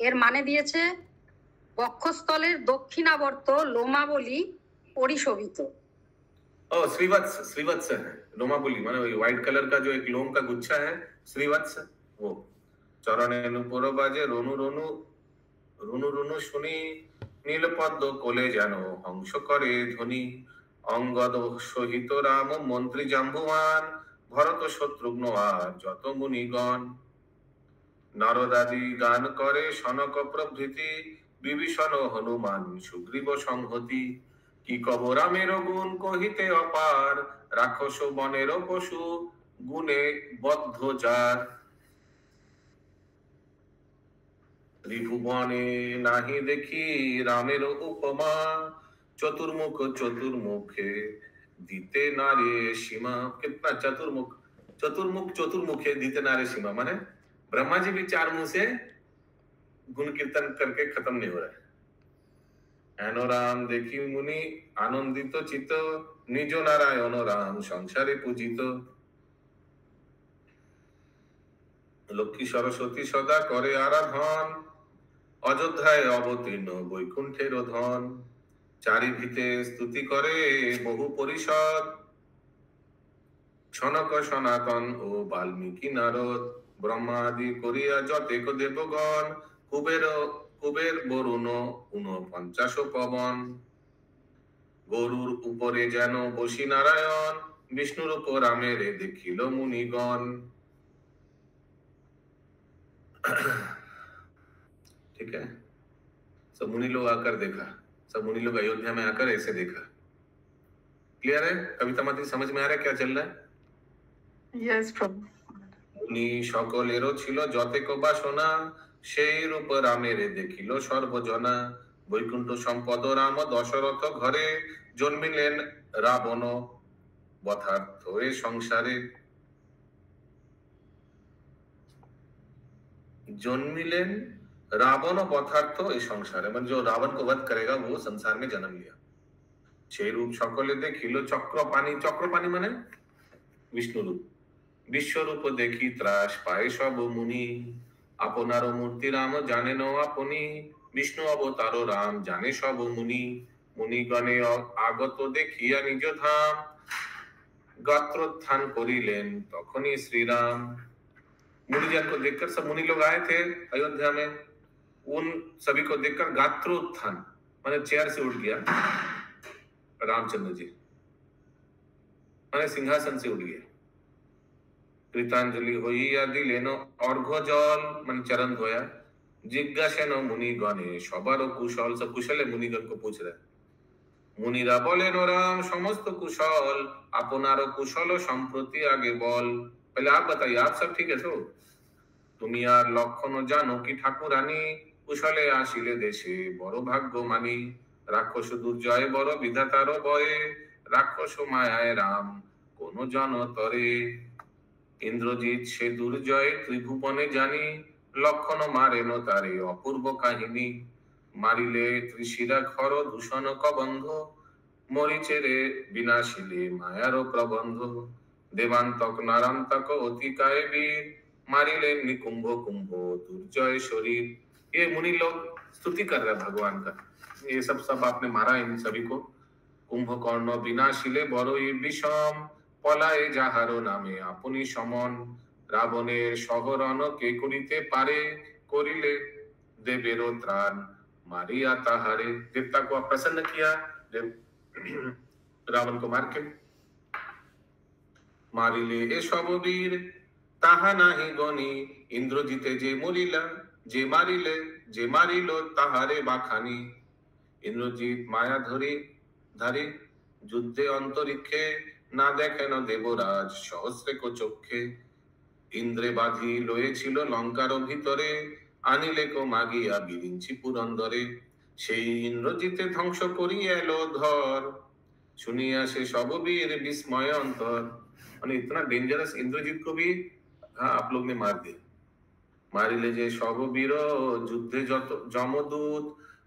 এর মানে দিয়েছে বক্ষস্থলের দক্ষিণাবর্ত লোমাবলী পরিশোভিত। ओ श्रीवत्स, श्रीवत्स है लोमाबली, माने वही व्हाइट कलर का जो एक लोम का गुच्छा है श्रीवत्स, वो चरणे नुपुर बाजे रोनु रोनु रुनु रुनु শুনি, নীলপদ্ম কোলে যেন হংস করে ধ্বনি, অঙ্গদ সহিত রাম মন্ত্রী জাম্বুয়ান, ভরত শত্রুঘ্ন আর যত মুনিগণ, নারদাদি গান করে সনক প্রভৃতি, বিভীষণ হনুমান সুগ্রীব সংহতি, কি কব রামের গুণ কহিতে অপার, রাক্ষস বনের পশু গুণে বদ্ধ যার, ত্রিভুবনে নাহি দেখি রামের উপমা, চতুর্মুখ চতুর্মুখে দিতে নারে সীमा। कितना चतुर्मुख, चतुर्मुख चतुर्मुखे दीते नारे सीमा, माने ब्रह्मा जी भी 4 मुंह से गुण कीर्तन करके खत्म नहीं हो रहा है। एनो राम देखी मुनि आनंदित चित्त, निज नारायण राम संसारे पूजित, लक्ष्मी सरस्वती सदा करे आराधन, অযোধ্যায় অবতীর্ণ বৈকুণ্ঠের ধন, চারিভিতে স্তুতি করে বহু পরিষদ, সনক সনাতন ও বাল্মীকি নারদ, ব্রহ্মাদি করিয়া যতেক দেবগণ, কুবের বরুণ 49 পবন, গরুর উপরে যেন বসি নারায়ণ, বিষ্ণুর উপর রামের দেখিল মুনিগণ। ठीक है, सब मुनि लोग आकर देखा, सब मुनि लोग अयोध्या में आकर ऐसे देखा। क्लियर है? कविता माती समझ में आ रहा है क्या चल रहा है? यस प्रभु। मुनि সকলেরও ছিল যতেক বাসনা, সেই রূপ রামের দেখিল সর্বজনা, বৈকুণ্ঠ সম্পদ রাম দশরথ ঘরে, জন্মিলেন রাবণ বথার্থ এ সংসারে, জন্মিলেন रावण बथार्थ इस संसार में, जो रावण को वध करेगा वो संसार में जन्म लिया। সেই রূপ সকলে দেখিল চক্রপাণি, চক্রপাণি মানে বিষ্ণু রূপ, বিশ্বরূপ দেখি ত্রাস পায় সব মুনি, আপনার মূর্তি রাম জানেন আপনি, বিষ্ণু অবতার রাম জানে সব মুনি, মুনিগণে আগত দেখিয়া নিজ ধাম, गात्रोत्थान करिलेन तखनी श्री राम। मुनिजन को देखकर सब मुनि लोग आए थे अयोध्या में, उन सभी को देखकर गात्रोत्थान माने चेयर से उठ गया रामचंद्र जी, माने सिंहासन से उठ गया। कृतांजलि होई आदि लेनो अर्घ्य जल माने चरण धोया। जिज्ञासेन मुनि गणे सबार कुशल, सब कुशल है मुनिगण को पूछ रहे। मुनिरा बोलेन राम समस्त कुशल, आपनार कुशल सम्प्रति आगे बल। पहले आप बताइए, आप सब ठीक है? तो তুমি আর লক্ষণ জানো কি ঠাকুরানী, কুশলে আসিলে দেশে বড় ভাগ্য মানি, রাক্ষস দুর্জয় বড় বিধাতারও বয়ে, রাক্ষস মায়ায় রাম কোন জন তরে, ইন্দ্রজিৎ সে দুর্জয় ত্রিভুবনে জানি, লক্ষণ মারেন তারে অপূর্ব কাহিনী, মারিলে ত্রিশিরা খর দূষণ কবন্ধ, মরিচেরে বিনাশিলে মায়ার প্রবন্ধ, দেবান্তক নারান্তক অতিকায় বীর, मारिले निकुंभ कुंभ दुर्जय शरीर। ये मुनि लोग स्तुति कर रहे हैं भगवान का, ये सब आपने मारा इन सभी को। कुंभकर्ण विनाशिले बड़ई বিষম, পলায়ে যাহারো নামে আপনি সমন, রাবণের সহরণ কে করিতে পারে, করিলে দেবেরও ত্রাণ মারিয়া তাহারে। देवता को प्रसन्न किया रावण को मार के। मारिले ए सब वीर তাহা নাহি গণি, ইন্দ্রজিতে যে মরিলা, যে মারিলে যে মারিল তাহারে বাখানি, ইন্দ্রজিৎ মায়া ধারী যুদ্ধে অন্তরিক্ষে, না দেখেন দেবরাজ সহস্রে চক্ষে, ইন্দ্রে বাঁধি লয়েছিল লঙ্কার ভিতরে, আনিলে কো মাগিয়া বিরিঞ্চি পুরন্দরে, সেই ইন্দ্রজিতে ধ্বংস করিয়া এলো ধর, শুনিয়া সে সব বীর বিস্ময় অন্তর। মানে इतना डेंजरस इंद्रजीत को भी हाँ आप लोग ने मार दिया। मारिले जे सब वीर যুদ্ধে যত যমদূত,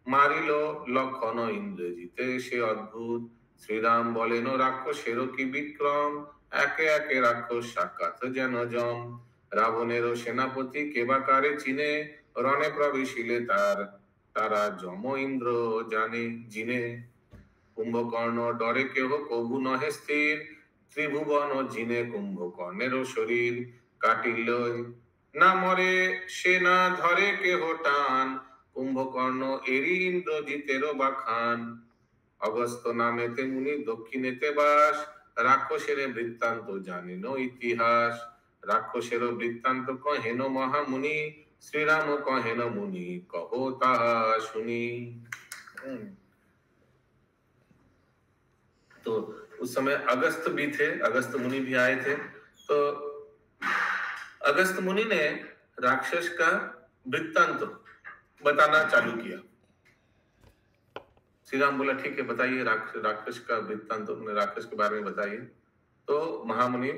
মারিল লক্ষণ ইন্দ্রজিতে সে অদ্ভুত, শ্রীরাম বলেন রাক্ষসের কি বিক্রম, একে একে রাক্ষস সাক্ষাৎ যেন যম, রাবণের সেনাপতি কেবাকারে চিনে, রণে প্রবেশিলে তারা যম ইন্দ্র জানে জিনে, কুম্ভকর্ণ ডরে কেহ কবু নহে স্থির, ত্রিভুবন জিনে কুম্ভকর্ণের শরীর, কাটিল না মরে সে না ধরে কেহ টান, কুম্ভকর্ণ এরি ইন্দ্রজিতেরও বাখান, অগস্ত্য নামেতে মুনি দক্ষিণেতে বাস, রাক্ষসের বৃত্তান্ত জানেন ইতিহাস, রাক্ষসের বৃত্তান্ত কহেন মহামুনি, শ্রীরাম কহেন মুনি কহ তাহা শুনি। तो उस समय अगस्त भी थे, अगस्त मुनि भी आए थे। तो अगस्त मुनि ने राक्षस का वृत्तांत बताना चालू किया। श्री राम बोला ठीक है बताइए राक्षस का वृत्तांत, राक्षस के बारे में बताइए। तो महामुनि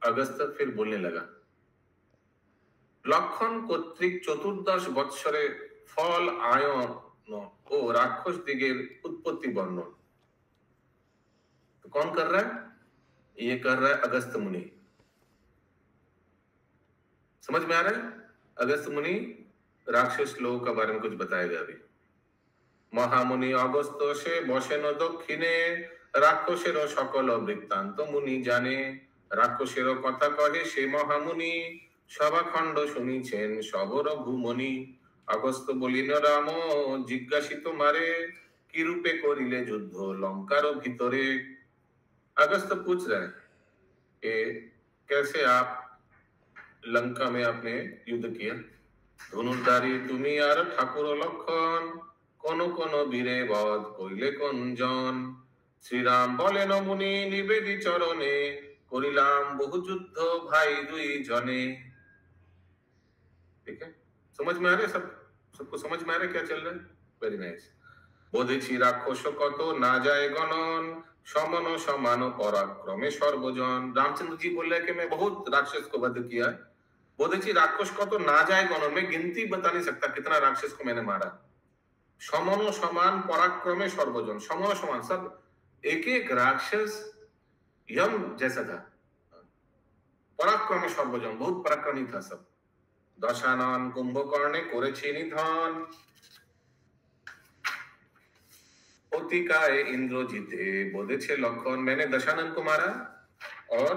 अगस्त फिर बोलने लगा, लक्षण কর্তৃক 14 বৎসরে ফল আয়ন ও রাক্ষস দিগের उत्पत्ति वर्णन। तो कौन कर रहा है? ये कर रहा है अगस्त मुनि। समझ में आ रहा है? अगस्त मुनि राक्षस लोगों का बारे में कुछ बताएगा अभी। महामुनि अगस्त से बसेन दक्षिणे, राक्षसेर सकल वृत्तांत मुनि जाने, राक्षसेर कथा कहे से महामुनि, सभाखंड शुनिছেন सबर भूमनि, अगस्त বলিল রাম জিজ্ঞাসিত মারে, কি রূপে করিলে যুদ্ধ লঙ্কার ভিতরে। अगस्त पूछ रहे हैं कि कैसे आप लंका में आपने युद्ध किया। धनुर्धारी তুমি আর ঠাকুর লক্ষণ, কোন কোন বীরে বধ কইলে কোনজন, শ্রীরাম বলেন মুনি নিবেদি চরণে, করিলাম বহু যুদ্ধ ভাই দুই জনে। ठीक है, समझ में आ रहा है? सबको समझ में आ रहा है क्या चल रहा है? Very nice. बोधेছি রাক্ষস কত না যায় গণন, समन समान पराक्रमे सर्वजन। रामचंद्र जी बोल रहे कि मैं बहुत राक्षस को वध किया। बोधेছি राक्षस को तो ना जाए गणन, में गिनती बता नहीं सकता कितना राक्षस को मैंने मारा। समन समान पराक्रमे सर्वजन, समन समान सब एक एक राक्षस यम जैसा था। पराक्रमे सर्वजन, बहुत पराक्रमी था सब। दशानन कुंभकर्णे করেছে নিধন, অতিকায় इंद्रजीते बोधेছে लक्षण। मैंने दशानन को मारा और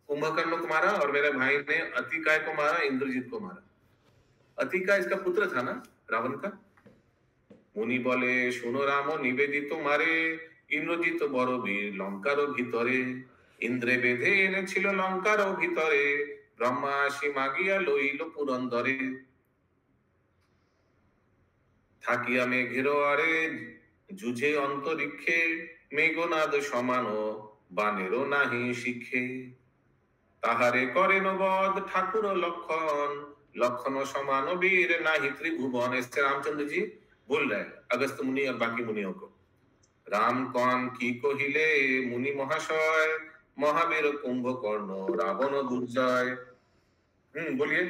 कुंभकर्ण को मारा, और मेरे भाई ने अतिकाय को मारा, इंद्रजीत को मारा। अतिकाय इसका पुत्र था ना रावण का। मुनि बोले सुनो राम निवेदित मारे, इंद्रजीत बड़ वीर लंकार ভিতরে, इंद्रे बेधे এনেছিল লঙ্কার ভিতরে, ব্রহ্মা আসি মাগিয়া লইল পুরন্দরে, থাকিয়া মেঘের আরে যুঝে অন্তরিক্ষে, মেঘনাদ সমান বানেরও নাহি শিখে। তাহারে করেন বধ ঠাকুর लखन लखन समान वीर नाही त्रिभुवन। इससे रामचंद्र जी बोल रहे हैं अगस्त मुनि और बाकी मुनियों को, राम कौन की कहिले मुनि महाशय महावीर कुंभकर्ण रावण दुर्जय। बोलिए।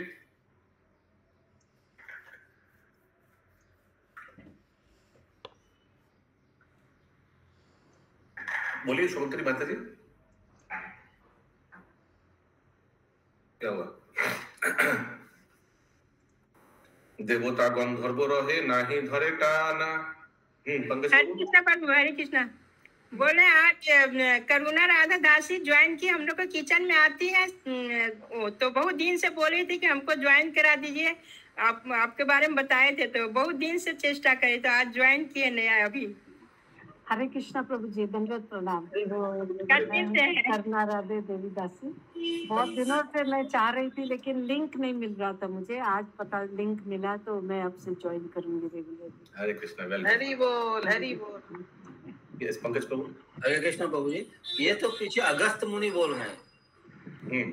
बोलिए सुमंत्री माता जी, क्या हुआ? देवता गंधर्व रहे नाही धरे टाना। हरे कृष्णा प्रभु, हरे कृष्णा। बोले आज करुणा राधा दासी ज्वाइन की, हम लोग को किचन में आती है, तो बहुत दिन से बोल रही थी कि हमको ज्वाइन करा दीजिए, आपके बारे में बताए थे, तो बहुत दिन से चेष्टा करे, तो आज ज्वाइन किए नया अभी। हरे कृष्णा प्रभु जी, दंडवत प्रणाम। करना राधे देवी दासी, बहुत दिनों से मैं चाह रही थी लेकिन लिंक नहीं मिल रहा था मुझे, आज पता लिंक मिला तो मैं अब से ज्वाइन करूंगी रेगुलर। हरे कृष्णा, हरि बोल, हरि बोल। यस पंकज प्रभु। हरे कृष्णा प्रभु जी, ये तो पीछे अगस्त मुनि बोल रहे हैं,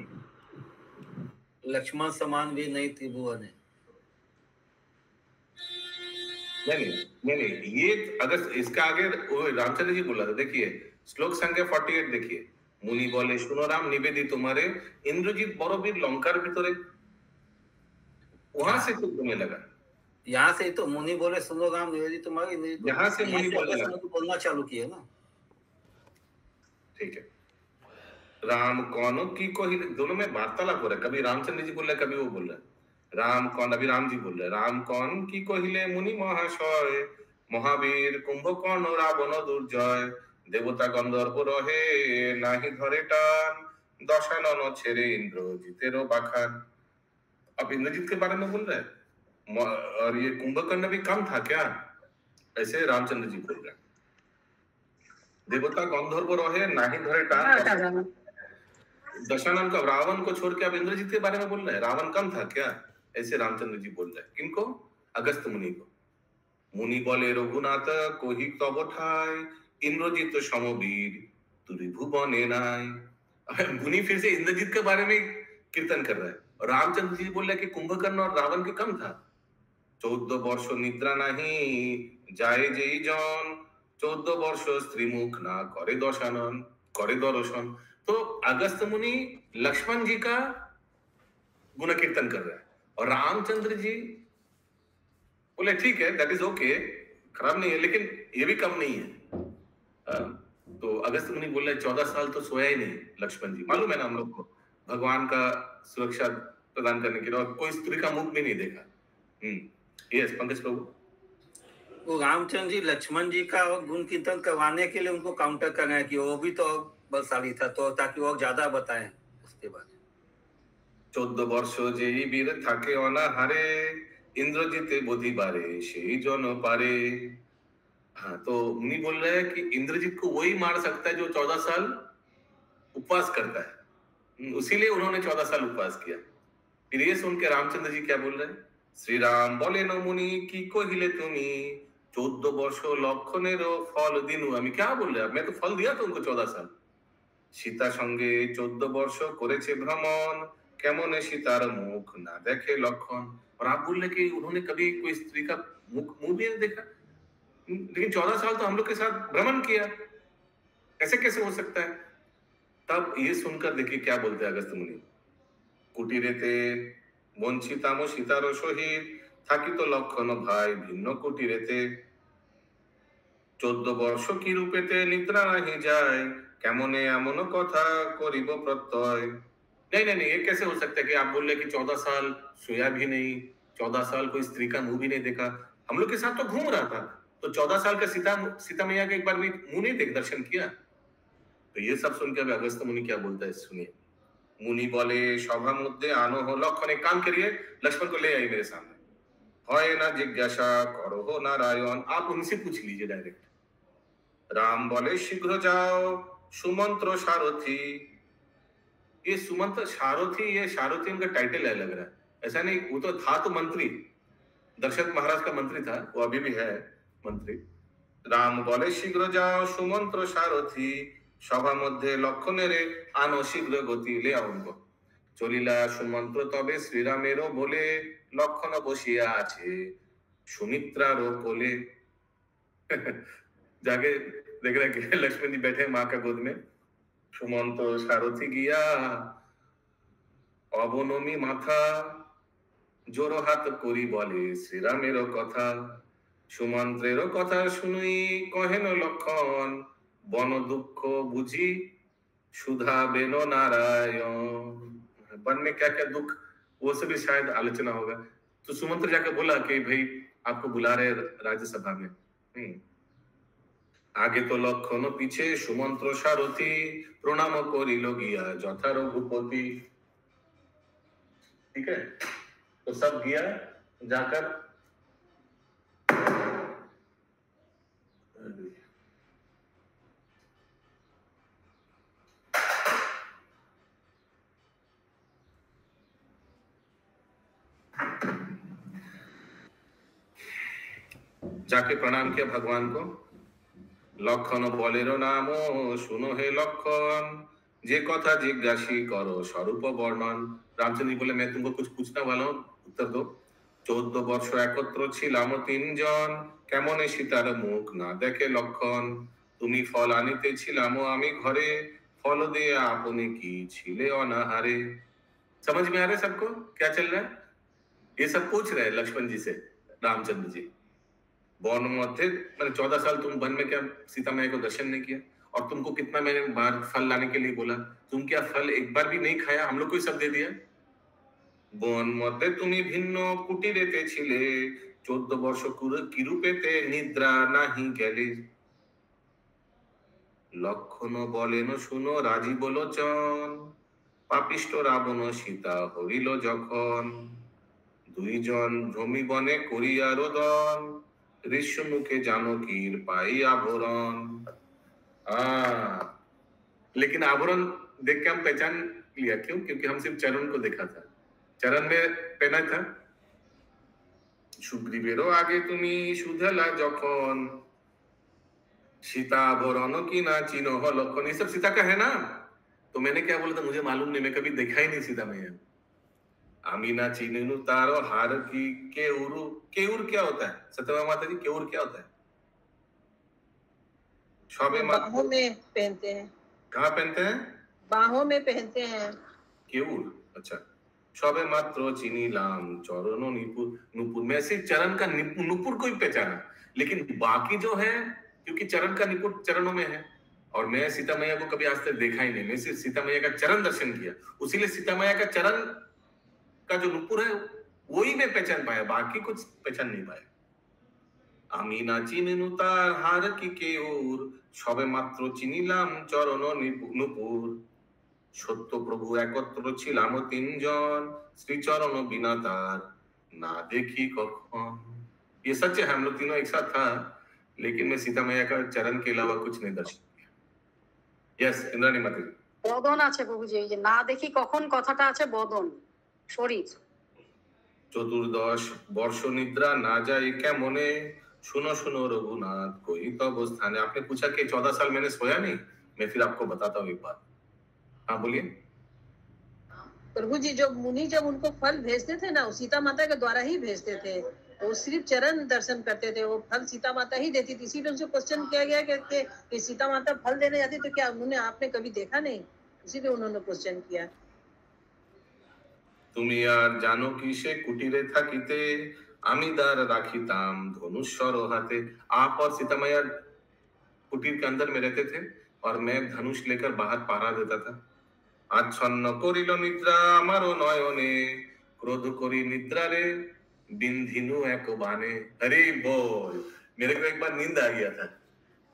लक्ष्मण समान भी नहीं त्रिभुवन है। नहीं, ये अगर इसका आगे रामचंद्र जी बोला था, देखिए श्लोक संख्या 48 देखिए, मुनि बोले सुनो राम निवेदी तुम्हारे इंद्रजीत बड़वीर लंकार भितरे, वहां से तो तुम्हें लगा, यहाँ से तो मुनि बोले सुनो राम निवेदी तुम्हारे, यहाँ से मुनि बोलना चालू किया ना। ठीक है, राम कौन की कोई, दोनों में वार्तालाप हो रहा है, कभी रामचंद्र जी बोल रहे कभी वो बोल रहे, राम कौन, अभी राम जी बोल रहे, राम कौन की कहिले मुनि महाशय महावीर कुंभकर्ण रावण दुर्जय, देवता गंधर्व रहे नाही धरे टान, दशानन छेरे इंद्रजीतेरो बखान। अब इंद्रजीत के बारे में बोल रहे हैं, और ये कुंभकर्ण भी कम था क्या, ऐसे रामचंद्र जी बोल रहे हैं। देवता गंधर्व रहे नाही धरे टान, दशानन का रावण को छोड़ के अब इंद्रजीत के बारे में बोल रहे हैं, रावण कम था क्या, ऐसे रामचंद्र जी बोल रहे हैं। किनको? अगस्त मुनि को। मुनि बोले रघुनाथ कोहि तब ठाय, इंद्रजीत समवीर त्रिभुवने नाय। मुनि फिर से इंद्रजीत के बारे में कीर्तन कर रहा है, और रामचंद्र जी बोल रहे कि कुंभकर्ण और रावण के कम था। 14 वर्ष निद्रा नहीं जाए जेई जन, 14 वर्ष स्त्री मुख ना करे दशानन करे दर्शन। तो अगस्त मुनि लक्ष्मण जी का गुण कीर्तन कर रहा है, और रामचंद्र जी बोले ठीक है, दैट इज ओके, खराब नहीं है, लेकिन ये भी कम नहीं है। तो अगस्त मुनि बोल रहे 14 साल तो सोया ही नहीं लक्ष्मण जी, मालूम है ना हम लोग को, भगवान का सुरक्षा प्रदान करने के लिए, और कोई स्त्री का मुख भी नहीं देखा। यस पंकज प्रभु। वो रामचंद्र जी लक्ष्मण जी का गुण कीर्तन करवाने के लिए उनको काउंटर कर रहे हैं कि वो भी तो बलशाली था, तो ताकि वो ज्यादा बताएं। उसके बाद 14 वर्ष जेई वीर थाके अनाहारे, इंद्रजीते बोधिबारे সেই জন পারে। हाँ, तो मुनि बोल रहे हैं कि इंद्रजीत को वही मार सकता है जो 14 साल उपवास करता है, उसीलिए उन्होंने 14 साल उपवास किया। फिर ये सुन के रामचंद्र जी क्या बोल रहे हैं, श्री राम बोले न मुनि की कहिले तुमी 14 वर्ष लक्षणेरो फल दिनु। আমি क्या बोल रहे हैं, मैं तो फल दिया था उनको 14 साल। सीता संगे 14 वर्ष করেছে ভ্রমণ, কেমনে सीतार मुख ना देखे लक्षण। और आप बोल रहे कि उन्होंने कभी कोई स्त्री का मुंह भी नहीं देखा, लेकिन 14 साल तो हम लोग के साथ भ्रमण किया, ऐसे कैसे हो सकता है? तब ये सुनकर देखिए क्या बोलते हैं अगस्त मुनि, कुटीरेते বঞ্চিতাম সীতার সহিত থাকিত লক্ষণ ভাই ভিন্ন কুটিরেতে, 14 वर्ष की रूपेते निद्रा नहीं जाए, কেমনে এমন কথা করিব প্রত্যয়। नहीं, ये कैसे हो सकता है कि आप बोल रहे कि 14 साल सोया भी नहीं, 14 साल कोई स्त्री का मुंह भी नहीं देखा, हम लोग के साथ तो घूम रहा था, तो 14 साल का सीता मैया का एक बार भी मुंह नहीं देख दर्शन किया। तो ये सब सुन के अब अगस्त मुनि क्या बोलता है सुनिए। मुनि बोले सभा मध्य आनो हो लक्षण, एक काम करिए लक्ष्मण को ले आई मेरे सामने, হয় না জিজ্ঞাসা করো हो नारायण, आप उनसे पूछ लीजिए डायरेक्ट। राम बोले शीघ्र जाओ सुमंत्र सारथी। ये सुमंत्र सारथी, ये सारथी उनका टाइटल है लग रहा है, ऐसा नहीं, वो तो था तो मंत्री, दशरथ महाराज का मंत्री था, वो अभी भी है मंत्री। राम बोले शीघ्र जाओ सुमंत्र सारथी, सभा मध्य लक्षणेरे आनो शीघ्र गति, ले आओ उनको। চলিলা সুমন্ত্র তবে শ্রীরামেরও বলে লক্ষণ বসিয়া আছে सुमित्रारो कोले जाके देख रहे हैं लक्ष्मण जी बैठे माँ के गोद में सुमंत सारथी गया अवनमी माथा जोरो हाथ करी बोले श्रीरामेर कथा सुमंत्रेर कथा शुनुई कहेन लक्षण बन दुख बुझी सुधा बेनो नारायण वन में क्या क्या दुख वो से भी शायद आलोचना होगा। तो सुमंत्र जाके बोला कि भाई आपको बुला रहे राज्यसभा में। आगे तो लक्षण पीछे सुमंत्र सारथी प्रणाम करिल गिया यथा रघुपति। ठीक है, तो सब गया जाकर जाके प्रणाम किया भगवान को। लक्षण बोलेरो नाम सुनो हे लक्षण जे कथा जिज्ञासी करो स्वरूप वर्णन। रामचंद्र जी बोले मैं तुमको कुछ पूछने वाला हूँ, उत्तर दो। 14 वर्ष एकत्र छिलाम 3 জন केमने सीतार मुख ना देखे लक्षण तुमी फल आनिते छिलाम आमी घरे फल दे आपने की छिले अनाहारे। समझ में आ रहा है सबको क्या चल रहा है? ये सब पूछ रहे हैं लक्ष्मण जी से रामचंद्र जी। वन मध्य मैंने 14 साल तुम वन में क्या सीता मैया को दर्शन नहीं किया और तुमको कितना मैंने बार फल लाने के लिए बोला, तुम क्या फल एक बार भी नहीं खाया? हम लोग को सब दे दिया। वन मध्य तुम्हें भिन्न कुटीरेते छिले 14 वर्ष किरूपेते निद्रा नहीं गेले। लक्षण बोलेन सुनो राजीव लोचन पापिष्ट रावण सीता हरिल जखन 2 জন ভ্রমি বনে করিয়া রোদন ऋषि मुखे जानकीर पाई आभरण। लेकिन आभरण देख के हम पहचान लिया, क्यों? क्योंकि हम सिर्फ चरण को देखा था, चरण में पहना था। सुग्रीवेरो आगे तुमी सुधला जखन सीता आभरण की ना चिन्ह लक्षण, ये सब सीता का है ना। तो मैंने क्या बोला था मुझे मालूम नहीं, मैं कभी देखा ही नहीं सीता मैया। आमीना चिन्हनु तारो हार की केउरु। केउर क्या होता है सत्यभामा माता जी? केउर क्या होता है? बाहों में पहनते हैं। कहाँ पहनते हैं? बाहों में पहनते हैं केउर। अच्छा, सौबे मात्र चिनीलाम चरणों निपुर नुपुर। मैं सिर्फ चरण का नुपुर को ही पहचाना, लेकिन बाकी जो है क्योंकि चरण का निपुर चरणों में है और मैं सीता मैया को कभी आज तक देखा ही नहीं। मैं सिर्फ सीता मैया का चरण दर्शन किया, उसीलिए सीता मैया का चरण का जो नुपुर है वही मैं पहचान पाया, बाकी कुछ पहचान नहीं पाया। आमीना चिन्हनु तार हार की केउर सबे मात्र चिनिलाम चरण नुपुर। सत्य प्रभु एकत्र छिलाम 3 জন श्री चरण बिना तार ना देखी कखन। ये सच है, हम लोग तीनों एक साथ था, लेकिन मैं सीता मैया का चरण के अलावा कुछ नहीं दर्शन किया। यस इंद्राणी माता जी। বদন আছে প্রভুজি, এই যে না দেখি কখন কথাটা আছে বদন শরীর। 14 वर्ष निद्रा ना जाए क्या मोने सुनो सुनो रघुनाथ कोई तो स्थान। आपने पूछा कि 14 साल मैंने सोया नहीं, मैं फिर आपको बताता हूँ एक बात। हाँ बोलिए। प्रभु जी जो मुनि जब उनको फल भेजते थे ना, वो सीता माता के द्वारा ही भेजते थे, वो सिर्फ चरण दर्शन करते थे, वो फल सीता माता ही देती थी। इसीलिए उनसे क्वेश्चन किया गया कि सीता माता फल देने जाती तो क्या उन्होंने आपने कभी देखा नहीं? इसीलिए उन्होंने क्वेश्चन किया। তুমি আর জানো কি সে কুটিরে থাকিতে আমি দ্বার রাখিতাম ধনুষ্যর হাতে। आप और सीता मैया कुटीर के अंदर में रहते थे और मैं धनुष लेकर बाहर पहरा देता था। आच्छन्न करिल निद्रा আমারও নয়নে क्रोध करी निद्रा रे बिंधिनु एक बाने। अरे बोल, मेरे को एक बार नींद आ गया था,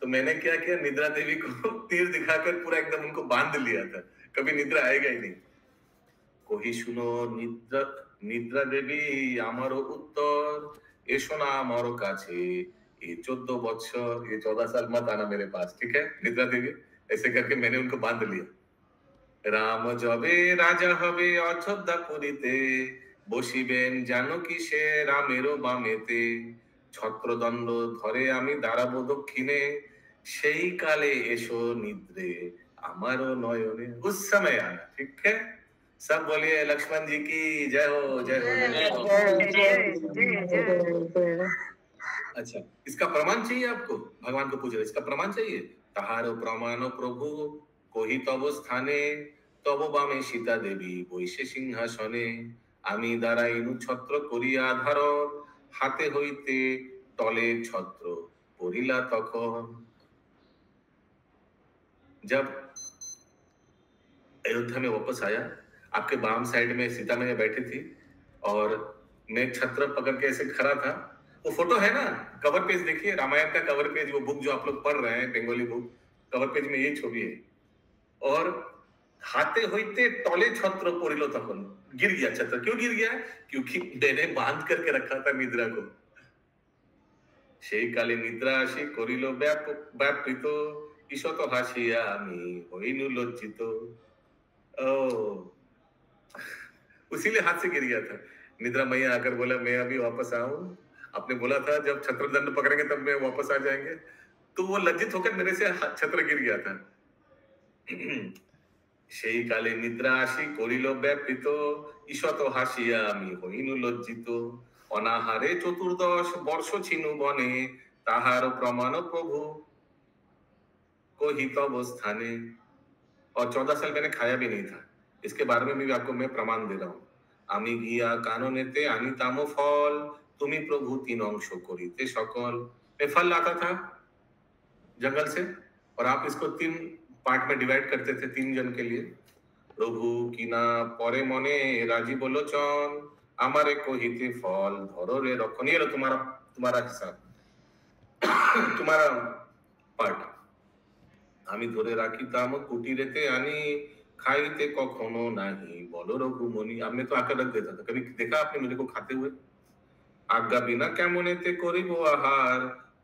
तो मैंने क्या किया, निद्रा देवी को तीर दिखाकर पूरा एकदम उनको बांध लिया था, कभी निद्रा आएगा ही नहीं। कोई सुनो निद्रा निद्रा देवी आमारो उत्तर एसो ना आमारो काछे ये 14 বছর ये 14 साल मत आना मेरे पास। ठीक है निद्रा देवी, ऐसे करके मैंने उनको बांध लिया। राम जबे राजा हबे अयोध्या पुरीते बसिबेन जानकी से रामेरो बामेते छत्रदंड धरे आमी दाঁড়াবো दक्षिणे সেই কালে এসো নিদ্রে আমারও নয়নে। उस समय आना। ठीक है, सब बोलिए लक्ष्मण जी की जय हो, जय हो, जय हो। अच्छा, इसका प्रमाण चाहिए आपको? भगवान को पूछ रहे, इसका प्रमाण चाहिए? ताहारो प्रमाण प्रभु कोही तब स्थाने तब बामे सीता देवी বৈশে সিংহাসনে আমি দাঁড়াইনু ছত্র করিয়া ধারণ হাতে হইতে তলে ছত্র পড়িলা তখন। जब अयोध्या में वापस आया, आपके बाम साइड में सीता मैया बैठी थी और मैं छत्र पकड़ के ऐसे खड़ा था। वो फोटो है ना, कवर पेज देखिए, रामायण का कवर पेज, वो बुक जो आप लोग पढ़ रहे हैं, बंगाली बुक, कवर पेज में ये छवि है। और हाथे होते तले छत्र पड़िलो तखन, गिर गया छत्र। क्यों गिर गया? क्योंकि मैंने बांध करके रखा था निद्रा को। সেই কালে নিদ্রা আসি করিল ব্যাপৃত ঈষৎ হাসিয়া আমি হইনু লজ্জিত। उसीलिए हाथ से गिर गया था। निद्रा मैया आकर बोला मैं अभी वापस आऊं, आपने बोला था जब छत्रदंड पकड़ेंगे तब मैं वापस आ जाएंगे, तो वो लज्जित होकर मेरे से छत्र गिर गया था। সেই কালে নিদ্রা আসি করিল ব্যাপৃত ঈষৎ হাসিয়া আমি হইনু লজ্জিত। অনাহারে 14 বর্ষ ছিনু বনে তাহার প্রমাণ প্রভু कोही तब स्थाने। और 14 साल मैंने खाया भी नहीं था, इसके बारे में भी आपको मैं प्रमाण दे रहा हूँ। আমি গিয়া কাননেতে আনিতাম ফল তুমি प्रभु 3 अंश করিতে সকল। मैं फल लाता था जंगल से और आप इसको 3 पार्ट में डिवाइड करते थे 3 जन के लिए। प्रभु किना परे मने राजी बोलोचन আমারে কহিতে ফল ধরো রে রক্ষণ। ये लो तुम्हारा हिसाब, तुम्हारा पार्ट। আমি ধরে রাখিতাম কুটিরেতে আনি खाइते कखनो नहीं बोलो रघुमुनि। आपने तो आकर रख देता था, कभी देखा आपने मेरे को खाते हुए? आज्ञा बिना केमनेते करिबो आहार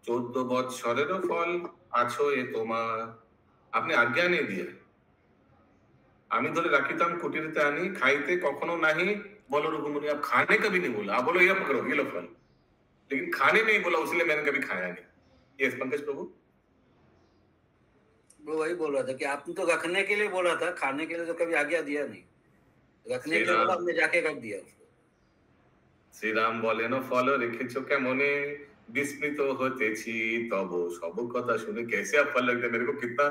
14 বৎসরের फल आछो ए তোমার। आपने आज्ञा नहीं दिया। আমি ধরে রাখিতাম কুটিরেতে আনি খাইতে কখনো नहीं बोलो रघुमुनि। आप खाने का भी नहीं बोला, आप बोलो ये पकड़ो ये लो फल, लेकिन खाने नहीं बोला, इसलिए मैंने कभी खाया नहीं। ये पंकज प्रभु वो वही बोल रहा था कि आपने तो रखने के लिए बोला था, खाने के लिए तो कभी आज्ञा दिया नहीं। रखने के लिए बोला, आपने जाके रख दिया उसको। श्री राम बोले न फल रेखेছো কেমনে विस्मित होतेছি तब सब কথা सुने। कैसे आप फल रखते? मेरे को कितना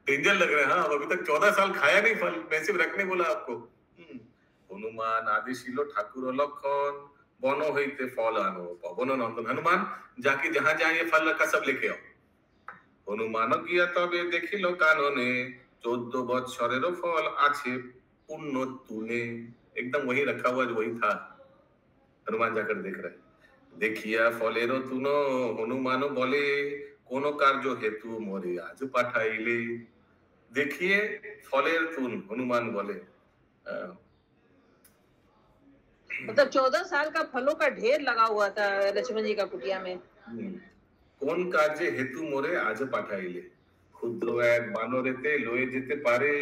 डेंजर लग रहा है। हाँ, अभी तक 14 साल खाया नहीं फल, मैं सिर्फ रखने बोला आपको। हनुमान आदेशिलो ठाकुर लक्षण बन হইতে फल आनो पवन नंदन। हनुमान जाके जहां जहां ये फल रखा सब लेके आओ। हनुमान গিয়া তবে দেখিল কাননে 14 বৎসরের फल আছে পুণ্য তুলে। एकदम वही रखा हुआ जो वही था। हनुमान जाकर देख रहे, देखिया फलेरो तुनो हनुमान बोले कोनो कार्य हेतु मोरे आज पाठाइले। देखिए फलेर तुन, हनुमान बोले मतलब 14 साल का फलों का ढेर लगा हुआ था लक्ष्मण जी का कुटिया में। কোন কাজে হেতু মোরে আজ পাঠাইলে। ক্ষুদ্র এক বানরেতে লয়ে যেতে পারে।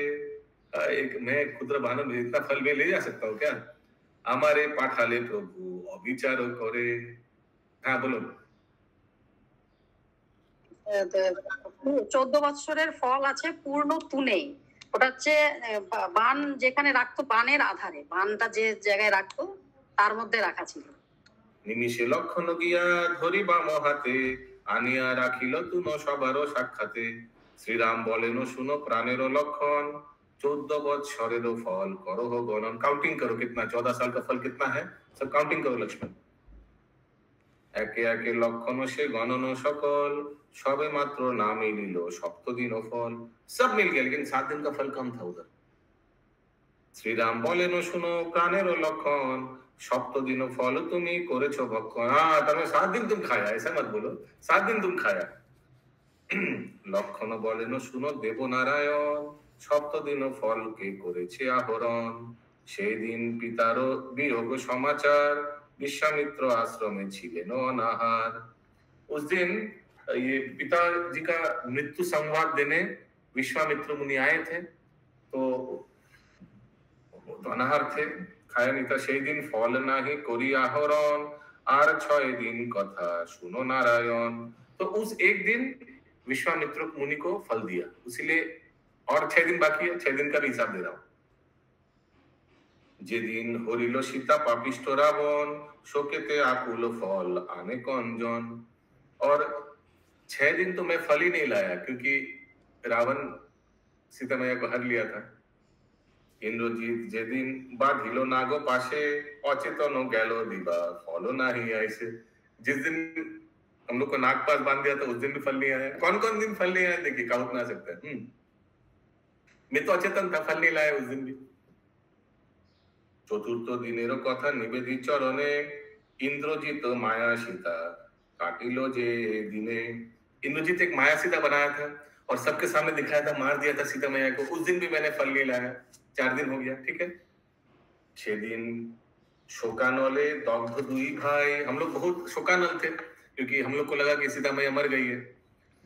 एक मैं ক্ষুদ্র বানর इतना फल में ले जा सकता हूँ क्या? আমারে পাঠালে প্রভু অবিচার করে। হ্যাঁ বলুন। 14 বছরের ফল আছে পূর্ণ তুনে। ওটা হচ্ছে বান যেখানে রাখতো, বানের আধারে, বানটা যে জায়গায় রাখতো তার মধ্যে রাখা ছিল। নিমিষে লক্ষণ গিয়া ধরিবা মহাতে আনিয়া রাখিল তুনো সবারও সাক্ষাতে। শ্রীরাম বলেন শুনো প্রাণেরও লক্ষণ 14 বৎসরেরও फल करो हो गणन। काउंटिंग करो कितना 14 साल का फल कितना है, सब काउंटिंग करो लक्ष्मण। একে একে লক্ষণ সে গণন সকল সবে মাত্র নামই নিল 7 दिन फल। सब मिल गया लेकिन 7 दिन का फल कम था उधर। শ্রীরাম বলেন শুনো প্রাণেরও লক্ষণ 7 दिन फल তুমি করেছো ভক্ষণ। हाँ, तब 7 दिन तुम खाया, ऐसा मत बोलो 7 दिन तुम खाया। লক্ষণ বলেন শুনো দেব নারায়ণ 7 दिन फल কে করেছে আহরণ। সেই দিন পিতারও বিয়োগ সমাচার विश्वामित्र आश्रम में छिलेन अनाहार। उस दिन ये पिताजी का मृत्यु संवाद देने विश्वामित्र मुनि आए थे, तो अनाहार थे, खाया नहीं था। সেই দিন फल नाही करी आहरण আর 6 दिन कथा सुनो नारायण। तो उस एक दिन विश्वामित्र मुनि को फल दिया, इसीलिए और 6 दिन बाकी है। 6 दिन का भी हिसाब दे रहा हूँ। যেদিন হরিল সীতা পাপিষ্ট রাবণ शोकेते आकुल फल आने कंजन। और 6 दिन तो मैं फल ही नहीं लाया क्योंकि रावण सीता मैया को हर लिया था। इंद्रजीत जेदिन बाधिलो नागो पाशे अचेतन गेलो दिबा फलो नाही ऐसे। जिस दिन हम लोग को नाग पास बांध दिया था उस दिन भी फल नहीं आया। कौन कौन दिन फल नहीं आया देखिए, काउंट ना सकते हैं। मैं तो अचेतन था, फल नहीं लाया उस दिन भी। चतुर्थ दिनेर कथा निवेदी चरणे इंद्रजीत माया सीता काटिलो जे दिने। इंद्रजीत एक माया सीता बनाया था और सबके सामने दिखाया था, मार दिया था सीता मैया को। उस दिन भी मैंने फल नहीं लाया। 4 दिन हो गया, ठीक है। 6 दिन शोकानले दग्ध दुई भाई। हम लोग बहुत शोकानल थे क्योंकि हम लोग को लगा कि सीता मैया मर गई है।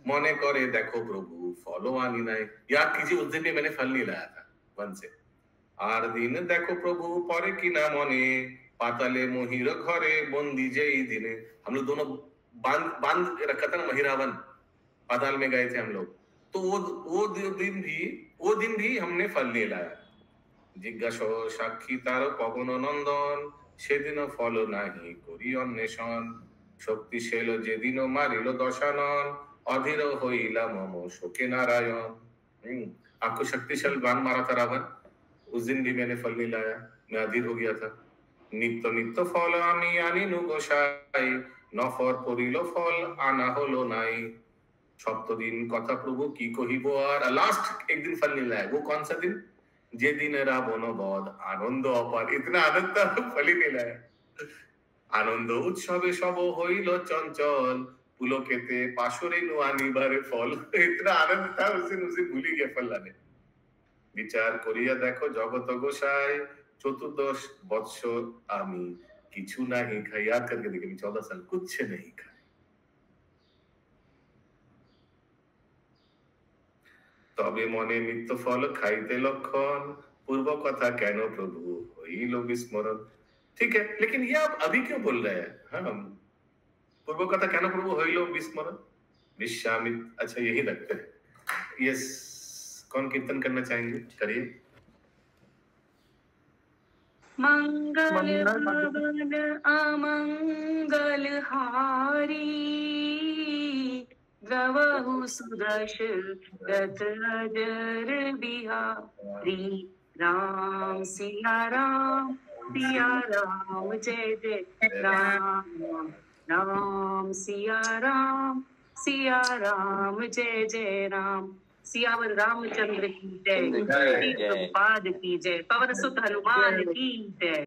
मने करे देखो प्रभु फलो आनी नहीं। याद कीजिए उस दिन भी मैंने फल नहीं लाया था 1 से। आर दिन देखो प्रभु परे की ना मने पाताले मोहिर घरे बंदी जेई दिने। हम लोग दोनों बांध रखा था ना महिरावन, पाताल में गए थे हम लोग। तो वो दिन भी हमने फल नहीं लाया। जिज्ञासा साक्षी तार पवन नंदन सेदिन फल नाही करी अन्वेषण। शक्तिशील जेदिन मारिल दशानन अधीर होइला मम शोके नारायण। आपको शक्तिशाली बाण मारा था रावण, उस दिन भी मैंने फल नहीं लाया, मैं अधीर हो गया था। नित्य नित्य फल आनी आनी नु गोसाई नफर पड़िल फल आना हलो नाई। 7 दिन कथा प्रभु की कहिबो आर। लास्ट एक दिन फल नहीं लाया। वो कौन सा दिन? जे दिन रावण बध आनंद अपार। इतना आनंद था, फल ही नहीं लाया। आनंद उत्सवे सब हईल चंचल पुलकेते पाशरे नु आनिबारे फल। इतना आनंद था उस दिन भूल ही गया फल लाने। विचार करिया देखो जगत गोसाई 14 বৎসর आमी किछु नहीं खाई। याद करके देखिए 14 साल कुछ नहीं खाई। तबे मने नित्य फल खाइते लक्षण पूर्व कथा केन प्रभु हईल विस्मरण। ठीक है, लेकिन ये आप अभी क्यों बोल रहे हैं? हाँ, पूर्व कथा केन प्रभु हईल विस्मरण विश्वामित्र। अच्छा यही रखते हैं। यस, कौन कीर्तन करना चाहेंगे? करिए। मंगल भवन अमंगल हारी द्रवहु सुदर्शन अजर बिहारी। राम सिया राम जय जय राम। राम सिया राम जय जय राम। सियावर रामचंद्र की जय। प्रभुपाद की जय। पवन सुत हनुमान की जय।